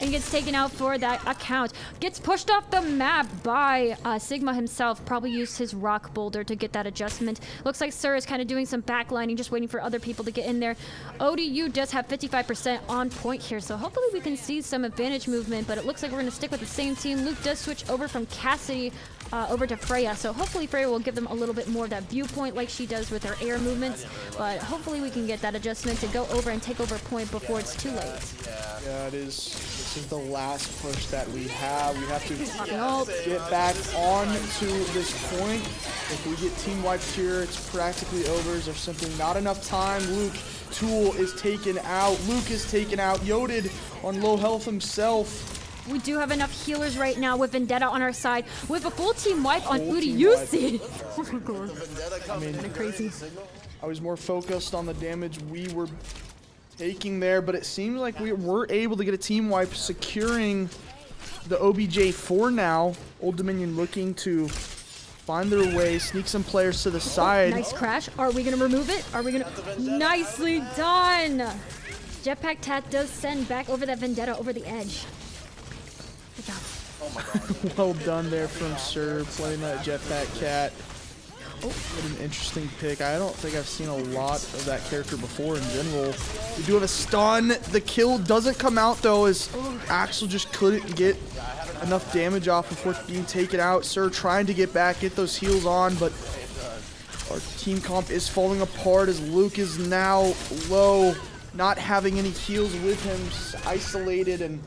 and gets taken out for that account. Gets pushed off the map by Sigma himself. Probably used his rock boulder to get that adjustment. Looks like Sir is kind of doing some backlining, just waiting for other people to get in there. ODU does have 55% on point here, so hopefully we can see some advantage movement, but it looks like we're going to stick with the same team. Luke does switch over from Cassidy over to Freya, so hopefully Freya will give them a little bit more of that viewpoint like she does with her air movements, but hopefully we can get that adjustment to go over and take over point before it's too late. Yeah, it is. This is the last push that we have. We have to Ult. get back on to this point. If we get team wiped here, it's practically over. There's simply not enough time. Luke, Tool is taken out. Luke is taken out. Yoded on low health himself. We do have enough healers right now with Vendetta on our side. With a full team wipe on Udyusi. Oh my god. I mean, Kinda crazy. I was more focused on the damage we were taking there, but it seems like we were able to get a team wipe, securing the OBJ for now. Old Dominion looking to find their way, sneak some players to the side. Nice crash. Are we going to remove it? Are we going to... Nicely done. Jetpack Tat does send back over that Vendetta over the edge. Good job. Well done there from Sir, playing that Jetpack Cat. What an interesting pick. I don't think I've seen a lot of that character before in general. We do have a stun. The kill doesn't come out though, as Axel just couldn't get enough damage off before being taken out. Sir trying to get back, get those heals on, but our team comp is falling apart as Luke is now low, not having any heals with him, isolated, and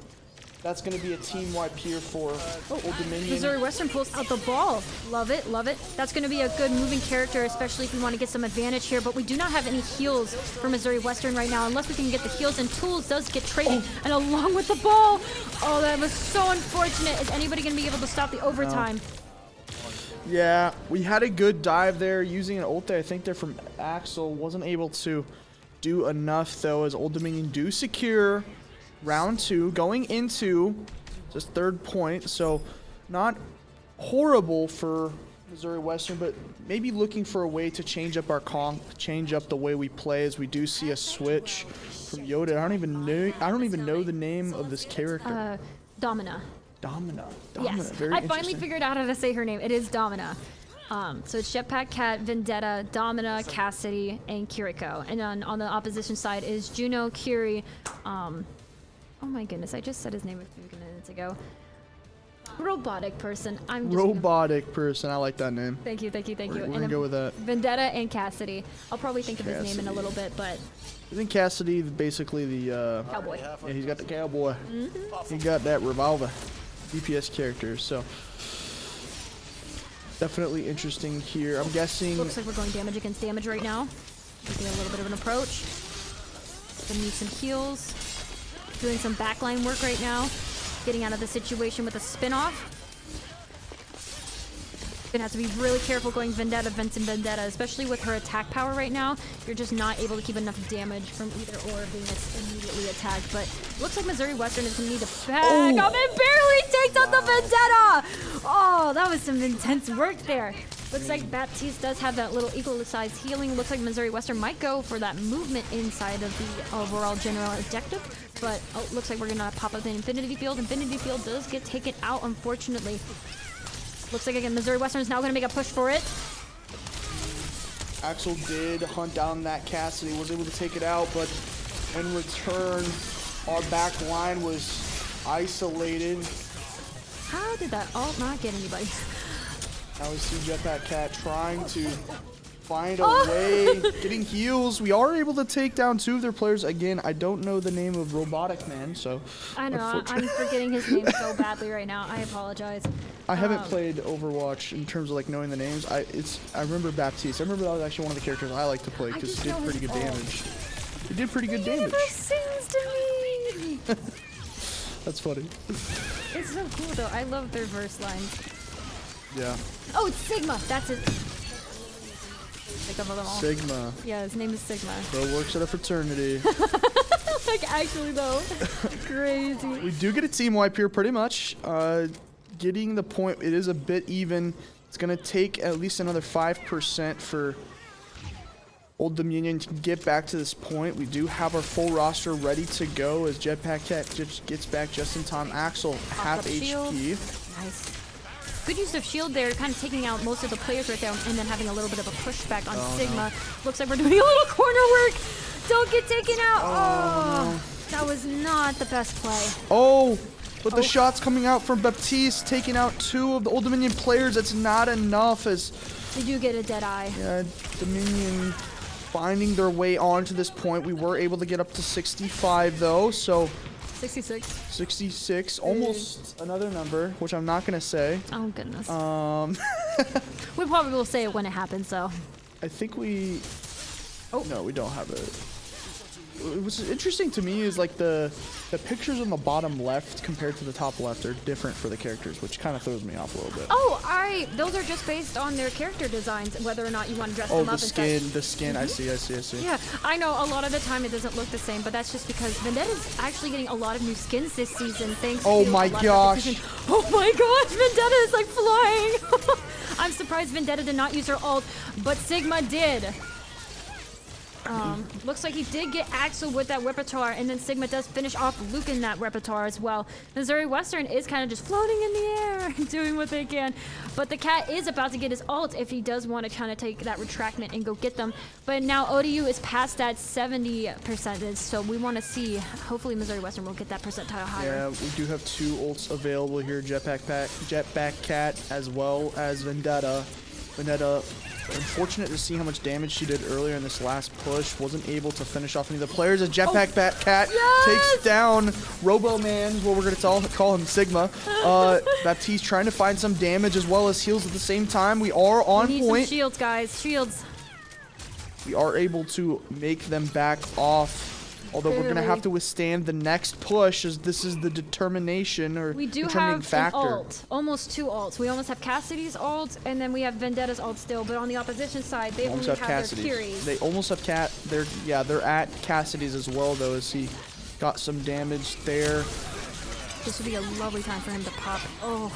that's going to be a team wipe here for Old Dominion. Missouri Western pulls out the ball. Love it, love it. That's going to be a good moving character, especially if we want to get some advantage here. But we do not have any heals for Missouri Western right now, unless we can get the heals. And Tools does get traded, and along with the ball. Oh, that was so unfortunate. Is anybody going to be able to stop the overtime? Yeah, we had a good dive there using an ult there. I think they're from Axel. Wasn't able to do enough, though, as Old Dominion do secure round 2, going into just 3rd point, so not horrible for Missouri Western, but maybe looking for a way to change up our comp, change up the way we play, as we do see a switch from Yoda. I don't even know the name of this character. Domina. Domina. Yes, Very I finally interesting. figured out how to say her name. It is Domina. So it's Jetpack Cat, Vendetta, Domina, Cassidy, and Kiriko. And then on the opposition side is Juno, Kiri, oh my goodness, I just said his name a few minutes ago. Robotic person. Robotic person. I like that name. Thank you. We're And gonna then go with that. Vendetta and Cassidy. I'll probably think of his name in a little bit, but I think Cassidy, basically the cowboy. yeah, he's got the cowboy. He got that revolver, DPS character. So definitely interesting here. I'm guessing. Looks like we're going damage against damage right now. Taking a little bit of an approach. Gonna need some heals. Doing some backline work right now. Getting out of the situation with a spin-off. Gonna have to be really careful going Vendetta, Vendetta, especially with her attack power right now. You're just not able to keep enough damage from either or being immediately attacked. But looks like Missouri Western is gonna need to back up and barely takes out the Vendetta! Oh, that was some intense work there. Looks like Baptiste does have that little equal-sized healing. Looks like Missouri Western might go for that movement inside of the overall general objective. But looks like we're gonna pop up the Infinity Field. Infinity Field does get taken out, unfortunately. Looks like, again, Missouri Western is now going to make a push for it. Axel did hunt down that Cassidy, was able to take it out, but in return, our back line was isolated. How did that ult not get anybody? Now we see Jetpack Cat trying to find a way, getting heals. We are able to take down 2 of their players. Again, I don't know the name of Robotic Man, so. I know, I'm forgetting his name so badly right now. I apologize. I haven't played Overwatch in terms of like knowing the names. I remember Baptiste. I remember that was actually one of the characters I like to play because he did pretty good damage. He did pretty good damage. He never sings to me. That's funny. It's so cool though. I love their verse lines. Yeah. Oh, it's Sigma. That's it. Think of them all. Sigma. Yeah, his name is Sigma. Bro works at a fraternity. Like actually though, crazy. We do get a team wipe here pretty much. Getting the point, it is a bit even. It's gonna take at least another 5% for Old Dominion to get back to this point. We do have our full roster ready to go as Jetpack Cat just gets back just in time. Axel, half HP. Nice. Good use of shield there, kind of taking out most of the players right there, and then having a little bit of a pushback on Sigma. No. Looks like we're doing a little corner work. Don't get taken out. Oh, that was not the best play. Oh, but the shots coming out from Baptiste, taking out 2 of the Old Dominion players. It's not enough as... They do get a dead eye. Yeah, Dominion finding their way on to this point. We were able to get up to 65 though, so... 66. 66, almost another number, which I'm not gonna say. Oh goodness. We probably will say it when it happens, though. I think we. Oh no, we don't have it. What's interesting to me is like the pictures on the bottom left compared to the top left are different for the characters, which kind of throws me off a little bit. Oh, those are just based on their character designs, whether or not you want to dress them up. The skin. I see. Yeah, I know a lot of the time it doesn't look the same, but that's just because Vendetta's actually getting a lot of new skins this season, thanks to Oh my gosh. Oh my gosh, Vendetta is like flying. I'm surprised Vendetta did not use her ult, but Sigma did. Looks like he did get Axel with that repertoire, and then Sigma does finish off Luke in that repertoire as well. Missouri Western is kind of just floating in the air, doing what they can. But the cat is about to get his ult if he does want to kind of take that retractment and go get them. But now ODU is past that 70%, so we want to see, hopefully Missouri Western will get that percentile higher. Yeah, we do have 2 ults available here, Jetpack Cat, as well as Vendetta. Vendetta, unfortunate to see how much damage she did earlier in this last push. Wasn't able to finish off any of the players as Jetpack Cat takes down Robo Man, what we're going to call him, Sigma. Baptiste trying to find some damage as well as heals at the same time. We are on we need point. Some shields, guys. Shields. We are able to make them back off. Although we're going to have to withstand the next push, as this is the determination or we do determining have factor. An ult, almost 2 ults. We almost have Cassidy's ult, and then we have Vendetta's ult still. But on the opposition side, they only have their Curies. They almost have they're at Cassidy's as well, though, as he got some damage there. This would be a lovely time for him to pop. Oh.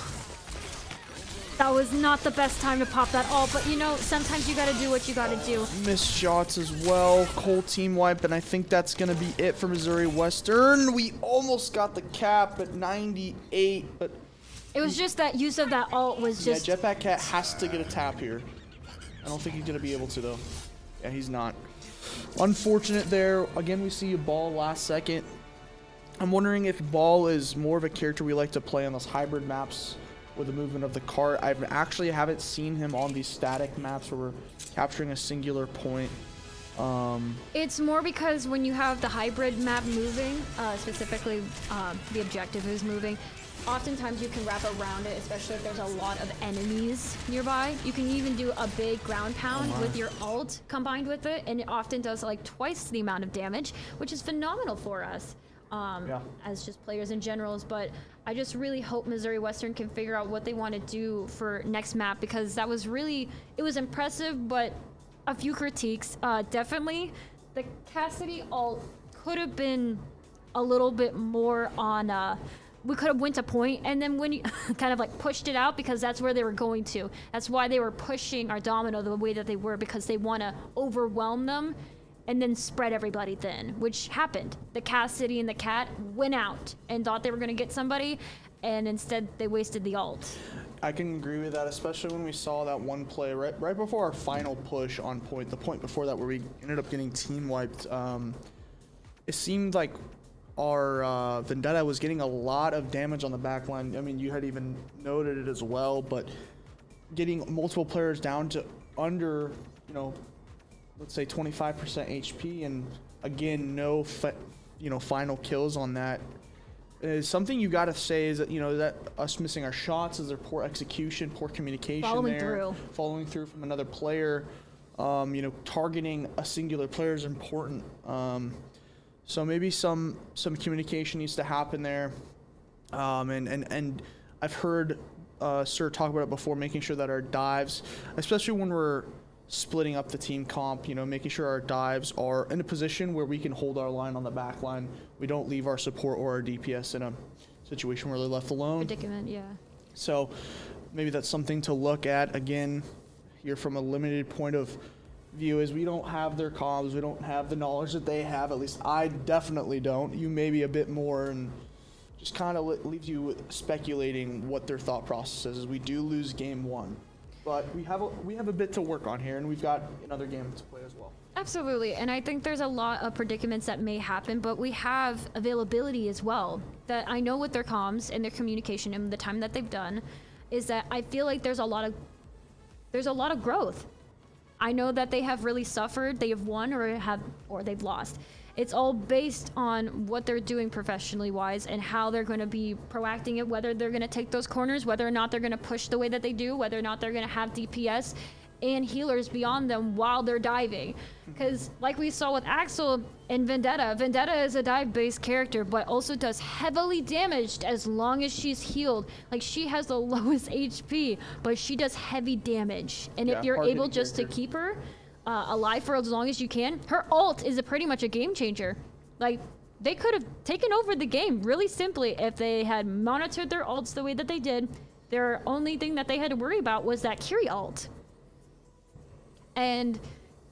That was not the best time to pop that ult, but you know, sometimes you gotta do what you gotta do. Missed shots as well. Cole team wipe, and I think that's gonna be it for Missouri Western. We almost got the cap at 98, but it was just that use of that ult was just. Yeah, Jetpack Cat has to get a tap here. I don't think he's gonna be able to though. Yeah, he's not. Unfortunate there. Again, we see a Ball last second. I'm wondering if Ball is more of a character we like to play on those hybrid maps with the movement of the cart. I actually haven't seen him on these static maps where we're capturing a singular point. It's more because when you have the hybrid map moving, specifically the objective is moving, oftentimes you can wrap around it, especially if there's a lot of enemies nearby. You can even do a big ground pound with your ult combined with it, and it often does like twice the amount of damage, which is phenomenal for us. As just players in generals, but I just really hope Missouri Western can figure out what they want to do for next map, because that was really, it was impressive, but a few critiques. Definitely the Cassidy ult could have been a little bit more on, we could have went to point, and then when you kind of like pushed it out, because that's where they were going to. That's why they were pushing our Domino the way that they were, because they want to overwhelm them and then spread everybody thin, which happened. The Cassidy and the cat went out and thought they were gonna get somebody, and instead they wasted the ult. I can agree with that, especially when we saw that one play right before our final push on point, the point before that where we ended up getting team wiped. It seemed like our Vendetta was getting a lot of damage on the back line. I mean, you had even noted it as well, but getting multiple players down to under, you know, let's say 25% HP, and again, no, final kills on that. Something you got to say is that, you know, that us missing our shots, is there poor execution, poor communication following through from another player. You know, targeting a singular player is important. So maybe some communication needs to happen there. And I've heard Sir talk about it before, making sure that our dives, especially when we're splitting up the team comp, you know, making sure our dives are in a position where we can hold our line on the back line. We don't leave our support or our DPS in a situation where they're left alone. Predicament, yeah. So maybe that's something to look at. Again, here from a limited point of view, is we don't have their comms, we don't have the knowledge that they have. At least I definitely don't. You maybe a bit more, and just kind of leaves you speculating what their thought process is. We do lose game 1, but we have a bit to work on here, and we've got another game to play as well. Absolutely, and I think there's a lot of predicaments that may happen, but we have availability as well. That I know with their comms and their communication and the time that they've done, is that I feel like there's a lot of growth. I know that they have really suffered. They have won or they've lost. It's all based on what they're doing professionally wise and how they're going to be proacting it, whether they're going to take those corners, whether or not they're going to push the way that they do, whether or not they're going to have DPS and healers beyond them while they're diving. Because like we saw with Axel and Vendetta is a dive-based character, but also does heavily damaged as long as she's healed. Like, she has the lowest HP, but she does heavy damage. And if you're able just to keep her alive for as long as you can, her ult is pretty much a game changer. Like, they could have taken over the game really simply if they had monitored their ults the way that they did. Their only thing that they had to worry about was that Kiri ult. And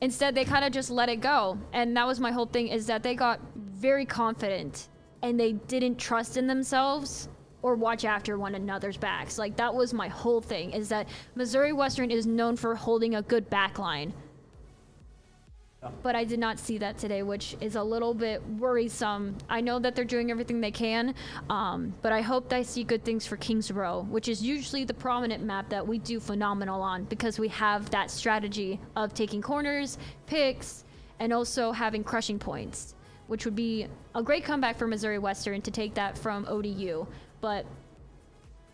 instead they kind of just let it go. And that was my whole thing, is that they got very confident and they didn't trust in themselves or watch after one another's backs. Like, that was my whole thing, is that Missouri Western is known for holding a good backline. But I did not see that today, which is a little bit worrisome. I know that they're doing everything they can, but I hope that I see good things for Kings Row, which is usually the prominent map that we do phenomenal on, because we have that strategy of taking corners, picks, and also having crushing points, which would be a great comeback for Missouri Western to take that from ODU. But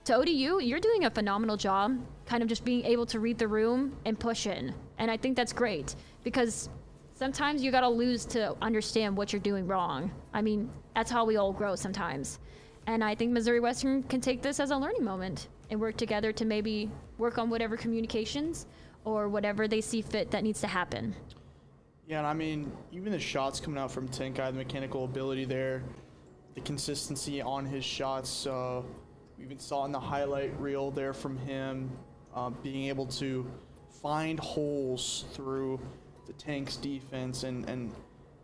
to ODU, you're doing a phenomenal job, kind of just being able to read the room and push in. And I think that's great, because sometimes you gotta lose to understand what you're doing wrong. I mean, that's how we all grow sometimes. And I think Missouri Western can take this as a learning moment and work together to maybe work on whatever communications or whatever they see fit that needs to happen. Yeah, and I mean, even the shots coming out from Tenkai, the mechanical ability there, the consistency on his shots, we even saw in the highlight reel there from him, being able to find holes through the tank's defense and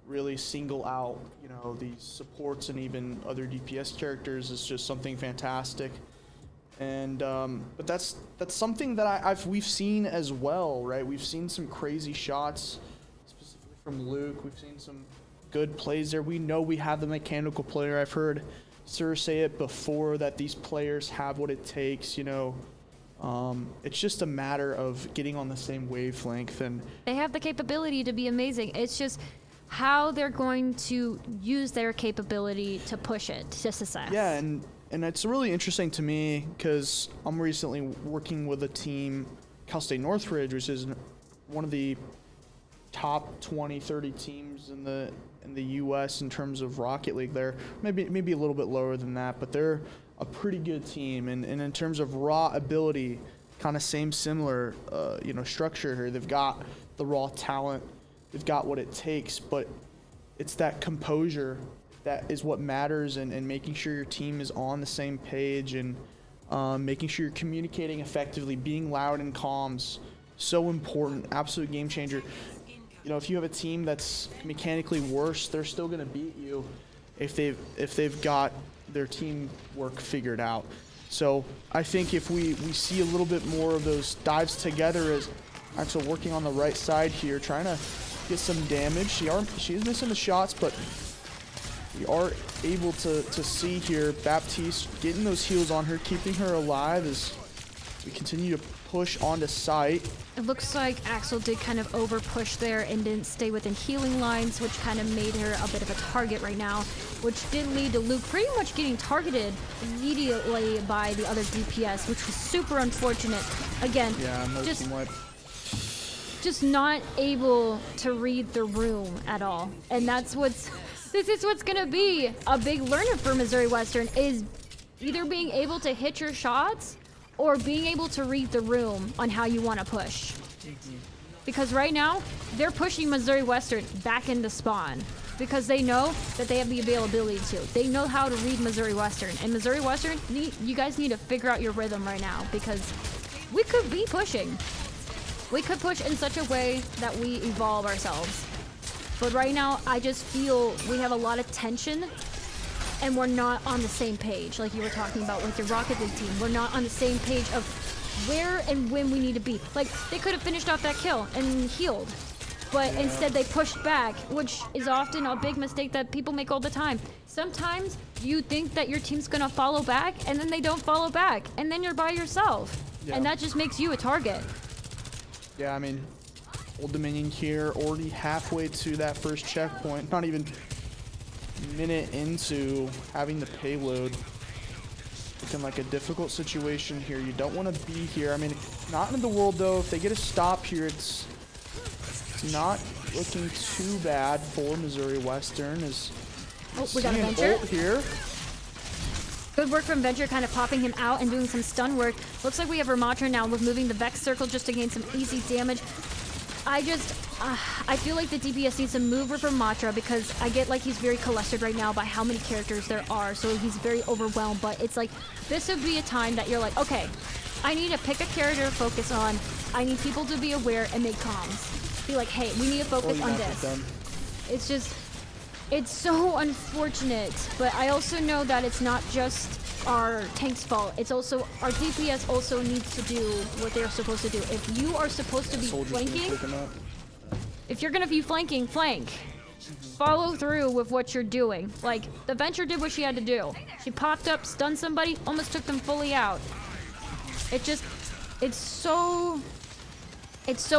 really single out, you know, these supports and even other DPS characters is just something fantastic. And but that's something that we've seen as well, right? We've seen some crazy shots, specifically from Luke. We've seen some good plays there. We know we have the mechanical player. I've heard Sir say it before, that these players have what it takes, you know. It's just a matter of getting on the same wavelength, and they have the capability to be amazing. It's just how they're going to use their capability to push it to success. Yeah, and it's really interesting to me, because I'm recently working with a team, Cal State Northridge, which is one of the top 20-30 teams in the U.S. in terms of Rocket League. They're maybe a little bit lower than that, but they're a pretty good team, and in terms of raw ability, kind of similar, you know, structure here. They've got the raw talent, they've got what it takes, but it's that composure that is what matters, and making sure your team is on the same page, and making sure you're communicating effectively, being loud in comms, so important, absolute game changer. You know, if you have a team that's mechanically worse, they're still gonna beat you if they've got their teamwork figured out. So I think if we see a little bit more of those dives together, as Axel working on the right side here, trying to get some damage. She is missing the shots, but we are able to see here Baptiste getting those heals on her, keeping her alive as we continue to push onto site. It looks like Axel did kind of over push there and didn't stay within healing lines, which kind of made her a bit of a target right now, which did lead to Luke pretty much getting targeted immediately by the other DPS, which was super unfortunate. Again, Yeah, no just team wipe. just not able to read the room at all. And this is what's gonna be a big learner for Missouri Western, is either being able to hit your shots or being able to read the room on how you want to push. Because right now, they're pushing Missouri Western back into spawn because they know that they have the availability to. They know how to read Missouri Western. And Missouri Western, you guys need to figure out your rhythm right now because we could be pushing. We could push in such a way that we evolve ourselves. But right now, I just feel we have a lot of tension and we're not on the same page, like you were talking about with your Rocket League team. We're not on the same page of where and when we need to be. Like, they could have finished off that kill and healed, but instead they pushed back, which is often a big mistake that people make all the time. Sometimes you think that your team's gonna follow back, and then they don't follow back, and then you're by yourself. Yeah. And that just makes you a target. Yeah, I mean, Old Dominion here already halfway to that first checkpoint, not even minute into having the payload. Looking like a difficult situation here. You don't want to be here. I mean, not in the world though. If they get a stop here, it's not looking too bad for Missouri Western. As We got a seeing Venture. ult here. Good work from Venture, kind of popping him out and doing some stun work. Looks like we have Ramatra now with moving the Vex circle just to gain some easy damage. I feel like the DPS needs to move with Ramatra because I get like he's very clustered right now by how many characters there are, so he's very overwhelmed. But it's like, this would be a time that you're like, okay, I need to pick a character to focus on. I need people to be aware and make comms. Be like, hey, we need to focus on this. It's just, it's so unfortunate, but I also know that it's not just our tank's fault. It's also our DPS also needs to do what they're supposed to do. If you are supposed to be flanking, if you're gonna be flanking, flank. Follow through with what you're doing. Like, the Venture did what she had to do. She popped up, stunned somebody, almost took them fully out. It's so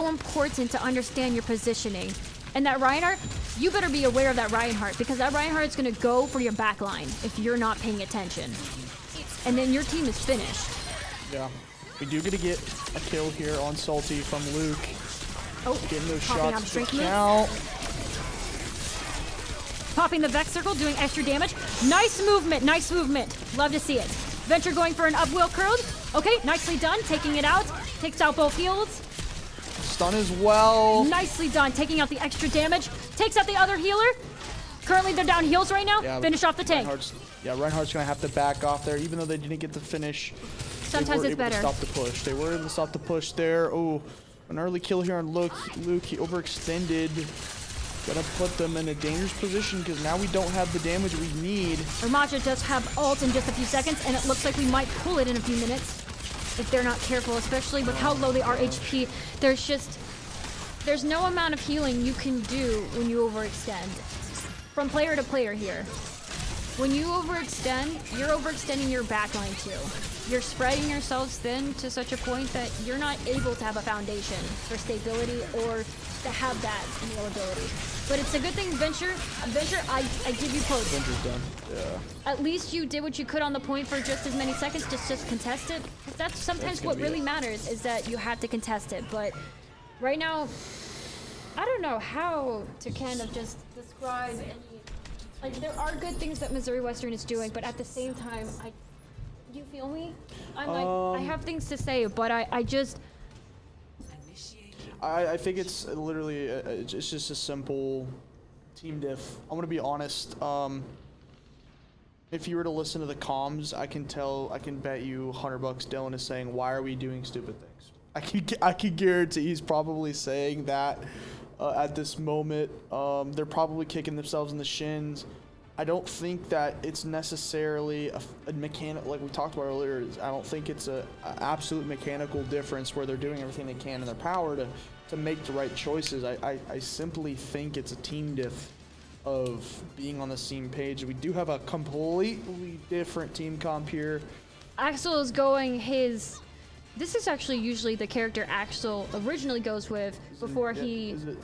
important to understand your positioning. And that Reinhardt, you better be aware of that Reinhardt, because that Reinhardt's gonna go for your backline if you're not paying attention. And then your team is finished. Yeah. We do get to get a kill here on Salty from Luke. Oh, Getting those popping out shots the strength to move. count. Popping the Vex circle, doing extra damage. Nice movement, nice movement. Love to see it. Venture going for an up wheel curled. Okay, nicely done, taking it out. Takes out both heals. Stun as well. Nicely done, taking out the extra damage. Takes out the other healer. Currently they're down heals right now. Yeah, Finish off the tank. Reinhardt's gonna have to back off there, even though they didn't get the finish. Sometimes it's better. They were able to stop the push. They were able to stop the push there. Oh, an early kill here on Luke. He overextended. Gonna put them in a dangerous position because now we don't have the damage we need. Ramatra does have ult in just a few seconds, and it looks like we might pull it in a few minutes if they're not careful, especially with how low they are HP. There's no amount of healing you can do when you overextend. From player to player here. When you overextend, you're overextending your backline too. You're spreading yourselves thin to such a point that you're not able to have a foundation for stability or to have that availability. But it's a good thing, Venture, I give you props. Venture's done. Yeah. At least you did what you could on the point for just as many seconds to just contest it. That's sometimes what really matters, is that you have to contest it. But right now, I don't know how to kind of just describe any. Like, there are good things that Missouri Western is doing, but at the same time, you feel me? I'm like, I have things to say, but I just. I think it's literally, it's just a simple team diff. I'm gonna be honest. If you were to listen to the comms, I can bet you $100 Dylan is saying, "Why are we doing stupid things?" I can guarantee he's probably saying that at this moment. They're probably kicking themselves in the shins. I don't think that it's necessarily a mechanic, like we talked about earlier. I don't think it's a absolute mechanical difference where they're doing everything they can in their power to make the right choices. I simply think it's a team diff of being on the same page. We do have a completely different team comp here. Axel is going his. This is actually usually the character Axel originally goes with before he. Is it,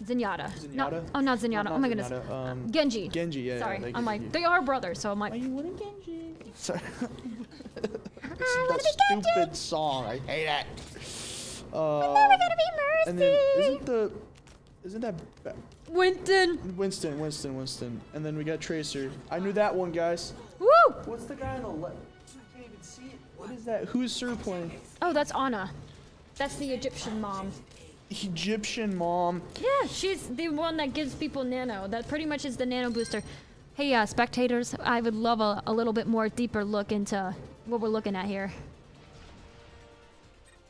Zenyatta. No, Zenyatta? oh, not Zenyatta. Oh my goodness. Zenyatta, Genji. Genji, yeah. Sorry, yeah, I'm like they are brothers, so I'm like. Are you winning Genji? Sorry. That stupid song. I hate it. We're never gonna be Mercy. And then isn't that Winston. And then we got Tracer. I knew that one, guys. Woo! What's the guy on the left? I can't even see it. What is that? Who's Sir playing? Oh, that's Anna. That's the Egyptian mom. Egyptian mom. Yeah, she's the one that gives people nano. That pretty much is the nano booster. Hey, spectators, I would love a little bit more deeper look into what we're looking at here.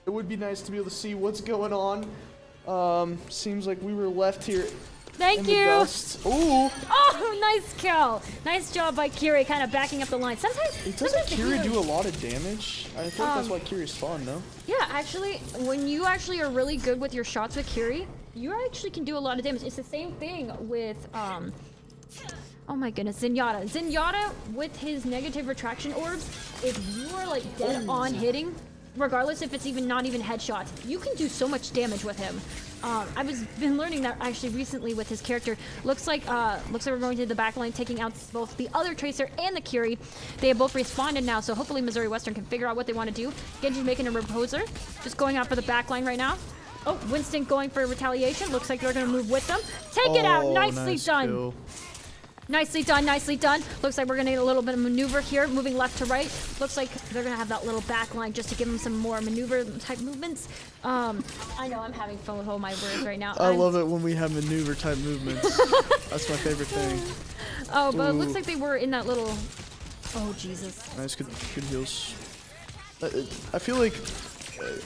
It would be nice to be able to see what's going on. Seems like we were left here Thank in you. the dust. Ooh. Oh, nice kill. Nice job by Kiri, kind of backing up the line. Sometimes Doesn't the Kiri healers- do a lot of damage? I think that's why Kiri's fun, no? Yeah, actually, when you actually are really good with your shots with Kiri, you actually can do a lot of damage. It's the same thing with, oh my goodness, Zenyatta. Zenyatta, with his negative retraction orbs, if you are like dead on hitting, regardless if it's even not even headshots, you can do so much damage with him. I've been learning that actually recently with his character. Looks like we're going to the back line, taking out both the other Tracer and the Kiri. They have both responded now, so hopefully Missouri Western can figure out what they want to do. Genji making a reposer, just going out for the back line right now. Oh, Winston going for retaliation. Looks like they're going to move with them. Take it out. Nicely nice done. kill. Nicely done, nicely done. Looks like we're gonna need a little bit of maneuver here, moving left to right. Looks like they're gonna have that little back line just to give them some more maneuver type movements. I know I'm having fun with all my words right now. I love it when we have maneuver type movements. That's my favorite thing. Oh, but it looks Ooh. like they were in that little. Oh Jesus. Nice, good heals. I feel like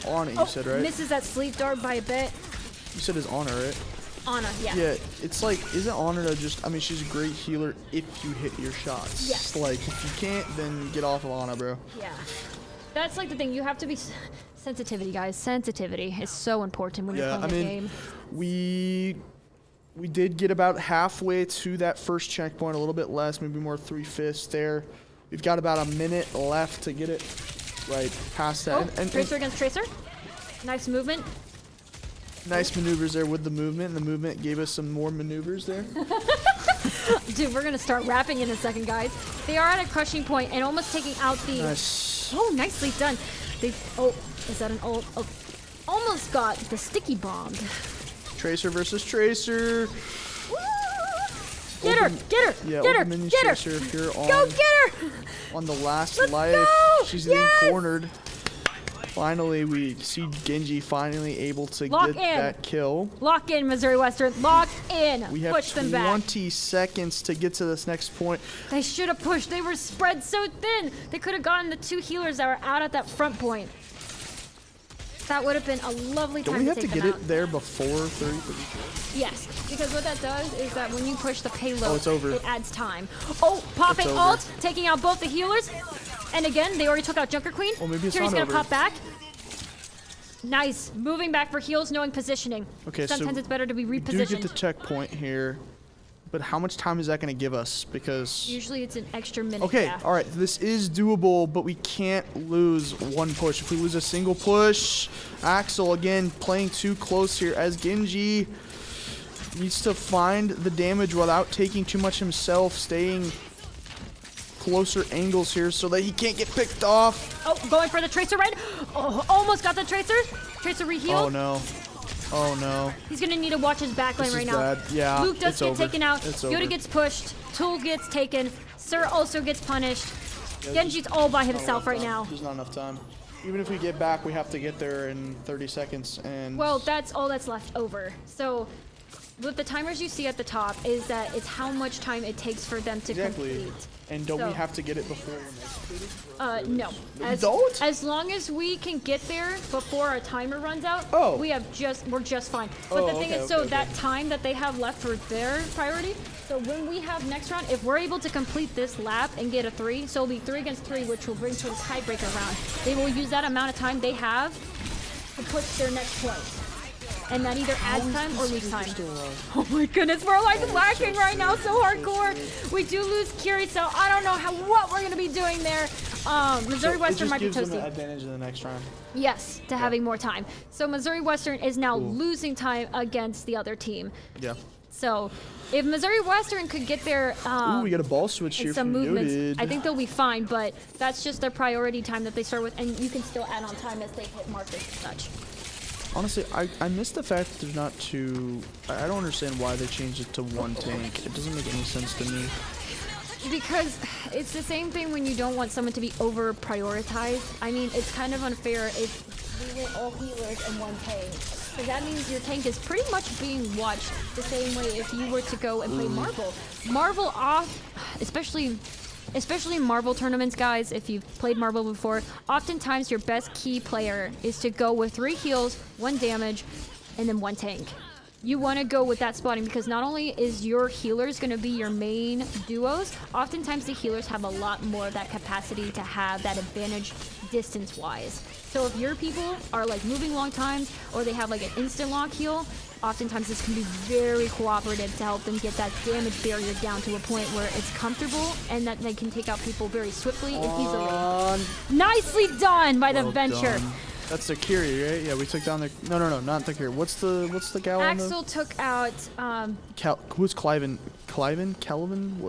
Anna, you said, right? Misses that sleep dart by a bit. You said it's Anna, right? Anna, yeah. Yeah, it's like, isn't Honor just, I mean, she's a great healer if you hit your shots. Yes. Like, if you can't, then get off of Anna, bro. Yeah. That's like the thing. You have to be sensitivity, guys. Sensitivity is so important when you're Yeah, playing I a mean, game. we did get about halfway to that first checkpoint, a little bit less, maybe more 3/5 there. We've got about a minute left to get it right past that. Oh, Tracer against Tracer. Nice movement. Nice maneuvers there with the movement, and the movement gave us some more maneuvers there. Dude, we're gonna start rapping in a second, guys. They are at a crushing point and almost taking out the. Nice. Oh, nicely done. They. Oh, is that an old? Oh, almost got the sticky bomb. Tracer versus Tracer. Get her! Get her! Yeah, get her! open minion Get her! Tracer if you're on, Go get her! on the last Let's life. go! She's Yes! getting cornered. Finally, we see Genji finally able to Lock get in. that kill. Lock in, Missouri Western. Lock in. We have Push them back. 20 seconds to get to this next point. They should have pushed. They were spread so thin. They could have gotten the two healers that were out at that front point. That would have been a lovely time Don't we have to to take get them out. it there before 30? Yes, because what that does is that when you push the payload, Oh, it's over. it adds time. Oh, popping It's over. ult, taking out both the healers. And again, they already took out Junker Queen. Well, maybe it's Kiri's not gonna over. pop back. Nice. Moving back for heals, knowing positioning. Okay, Sometimes so it's better to be we do repositioned. get the checkpoint here, but how much time is that going to give us? Because Usually it's an extra minute. okay, yeah. all right, this is doable, but we can't lose one push. If we lose a single push, Axel again playing too close here as Genji needs to find the damage without taking too much himself, staying closer angles here so that he can't get picked off. Oh, going for the Tracer right. Oh, almost got the Tracer. Tracer rehealed. Oh no. Oh no. He's gonna need to watch his backline This right is now. bad. Yeah, Luke does it's get over. taken out. It's Yoda over. gets pushed. Tool gets taken. Sir also gets punished. Genji's all by himself right now. There's not enough time. Even if we get back, we have to get there in 30 seconds. And Well, that's all that's left over. So, with the timers you see at the top is that it's how much time it takes for them to exactly. complete. And don't So- we have to get it before when they complete it? No. don't? As long as we can get there before our timer runs out, Oh. we're just fine. But Oh, the thing okay, is, so okay, that okay. time that they have left for their priority, so when we have next round, if we're able to complete this lap and get a 3, so it'll be 3 against 3, which will bring to a tiebreaker round. They will use that amount of time they have to push their next point. and that either adds time or loses time. Still alive. Oh my goodness, we're like lacking right now so hardcore. We do lose Kiri, so I don't know what we're gonna be doing there. Missouri Western might be It just gives them toasty. an advantage in the next round. Yes, to having more time. So Missouri Western is now losing time against the other team. Yeah. So if Missouri Western could get their Ooh, we got a ball switch and here some from movements, Yoted. I think they'll be fine, but that's just their priority time that they start with, and you can still add on time as they hit markers and such. Honestly, I miss the fact that there's not two. I don't understand why they changed it to one tank. It doesn't make any sense to me. Because it's the same thing when you don't want someone to be over prioritized. I mean, it's kind of unfair if we were all healers and one tank. So that means your tank is pretty much being watched the same way if you were to go and play Marvel. Marvel off, especially in Marvel tournaments, guys, if you've played Marvel before, oftentimes your best key player is to go with 3 heals, 1 damage, and then 1 tank. You want to go with that spotting because not only is your healers going to be your main duos, oftentimes the healers have a lot more of that capacity to have that advantage distance-wise. So if your people are like moving long times or they have like an instant lock heal, oftentimes this can be very cooperative to help them get that damage barrier down to a point where it's comfortable and that they can take out people very swiftly and easily. Nicely done by the Well Venture. done. That's the Kiri, right? Yeah, we took down the. No, not the Kiri. What's the gal on the? Axel took out Who's Calvin?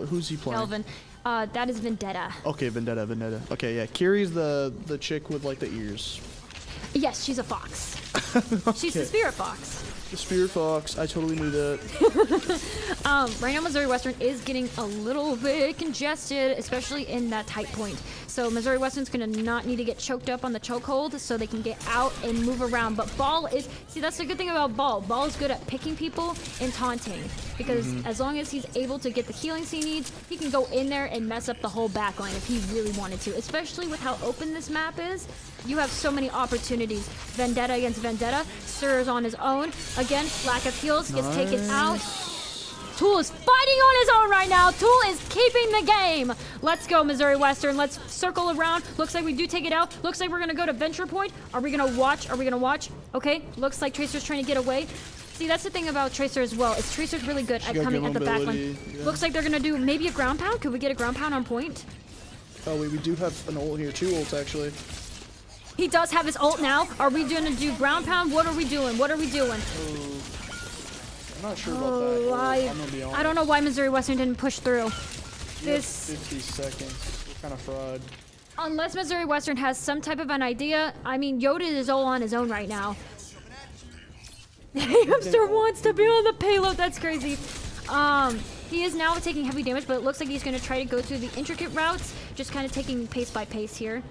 Who's he playing? Kelvin. That is Vendetta. Okay, Vendetta. Okay, yeah. Kiri's the chick with like the ears. Yes, she's a fox. She's the spirit fox. The Spirit Fox. I totally knew that. Right now, Missouri Western is getting a little bit congested, especially in that tight point. So Missouri Western's gonna not need to get choked up on the chokehold so they can get out and move around. But Ball is, see, that's the good thing about Ball. Ball is good at picking people and taunting because as long as he's able to get the healings he needs, he can go in there and mess up the whole backline if he really wanted to, especially with how open this map is. You have so many opportunities. Vendetta against Vendetta. Sir is on his own. Again, lack of heals, gets taken out. Tool is fighting on his own right now. Tool is keeping the game. Let's go, Missouri Western. Let's circle around. Looks like we do take it out. Looks like we're going to go to Venture Point. Are we going to watch? Okay, looks like Tracer's trying to get away. See, that's the thing about Tracer as well. Is Tracer's really good at got coming good at the back mobility, line. yeah. Looks like they're going to do maybe a ground pound. Could we get a ground pound on point? Oh wait, we do have an ult here. 2 ults actually. He does have his ult now. Are we going to do ground pound? What are we doing? I'm not sure about that. I'm gonna be honest. I don't know why Missouri Western didn't push through. You have This, 50 seconds. What kind of fraud? unless Missouri Western has some type of an idea. I mean, Yoda is all on his own right now. Hamster wants to be on the payload. That's crazy. He is now taking heavy damage, but it looks like he's going to try to go through the intricate routes, just kind of taking pace by pace here.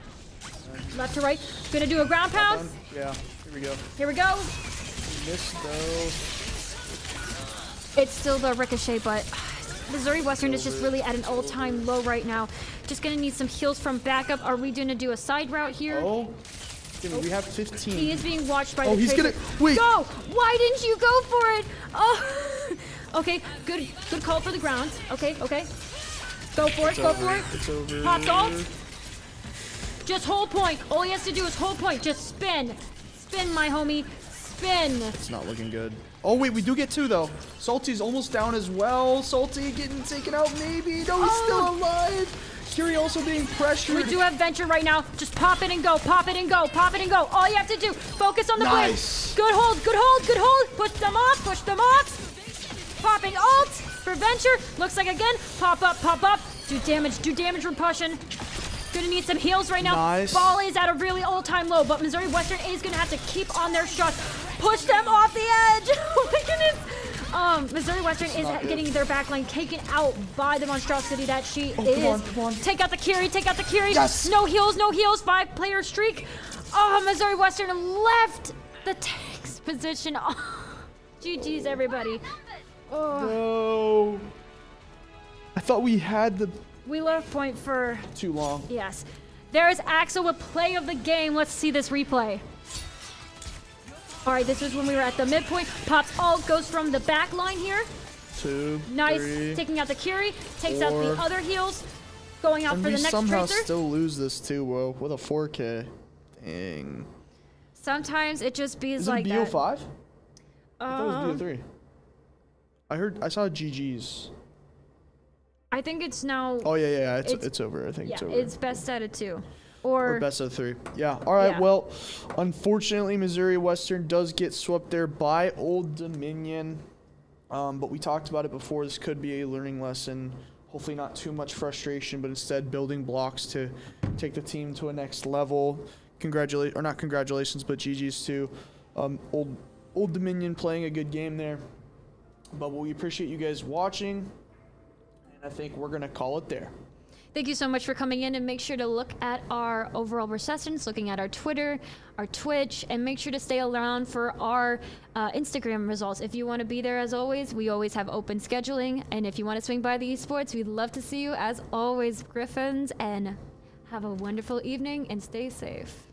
Left to right. Going to do a ground pound. Yeah, here we go. Here we go. Missed though. It's still the ricochet, but Missouri Western is just really at an all-time low right now. Just gonna need some heals from backup. Are we gonna do a side route here? Oh, we have 15. He is being watched by Oh, the he's Tracer. gonna- wait. Go! Why didn't you go for it? Oh, okay. Good call for the ground. Okay. Go for it. Go for it. It's over. Pop ult. Just hold point. All he has to do is hold point. Just spin, my homie. Spin. It's not looking good. Oh wait, we do get 2 though. Salty's almost down as well. Salty getting taken out maybe. No, he's still alive. Kiri also being pressured. We do have Venture right now. Just pop it and go. All you have to do, focus on the blade. Nice. Good hold. Push them off. Popping ult for Venture. Looks like again, pop up. Do damage repulsion. Gonna need some heals right now. Nice. Ball is at a really all-time low, but Missouri Western is gonna have to keep on their shots. Push them off the edge. Oh my goodness. Missouri Western is getting their backline taken out by the monstrosity that she is. Come on. Take out the Kiri. Yes. No heals. 5-player streak. Oh, Missouri Western left the tank's position. Oh, GG's, everybody. Oh, No. I thought we had the we left point for, too long. yes. There's Axel with play of the game. Let's see this replay. All right, this is when we were at the midpoint. Pops ult, goes from the back line here. 2, Nice, 3. taking out the Kiri, takes out the 4. other heals, going out And for we the next somehow Tracer. still lose this too, whoa, with a 4K. Dang. Sometimes it just be Is like it that. BO5? I thought it was BO3. I saw GG's. I think it's now. Oh yeah. It's over. I think Yeah, it's over. it's best out of 2. Or best of 3. Yeah. All right. Yeah. Well, unfortunately, Missouri Western does get swept there by Old Dominion. But we talked about it before. This could be a learning lesson. Hopefully not too much frustration, but instead building blocks to take the team to a next level. Not congratulations, but GG's to Old Dominion playing a good game there. But we appreciate you guys watching, and I think we're gonna call it there. Thank you so much for coming in, and make sure to look at our overall recessions, looking at our Twitter, our Twitch, and make sure to stay around for our Instagram results. If you want to be there, as always, we always have open scheduling, and if you want to swing by the esports, we'd love to see you as always, Griffins, and have a wonderful evening and stay safe.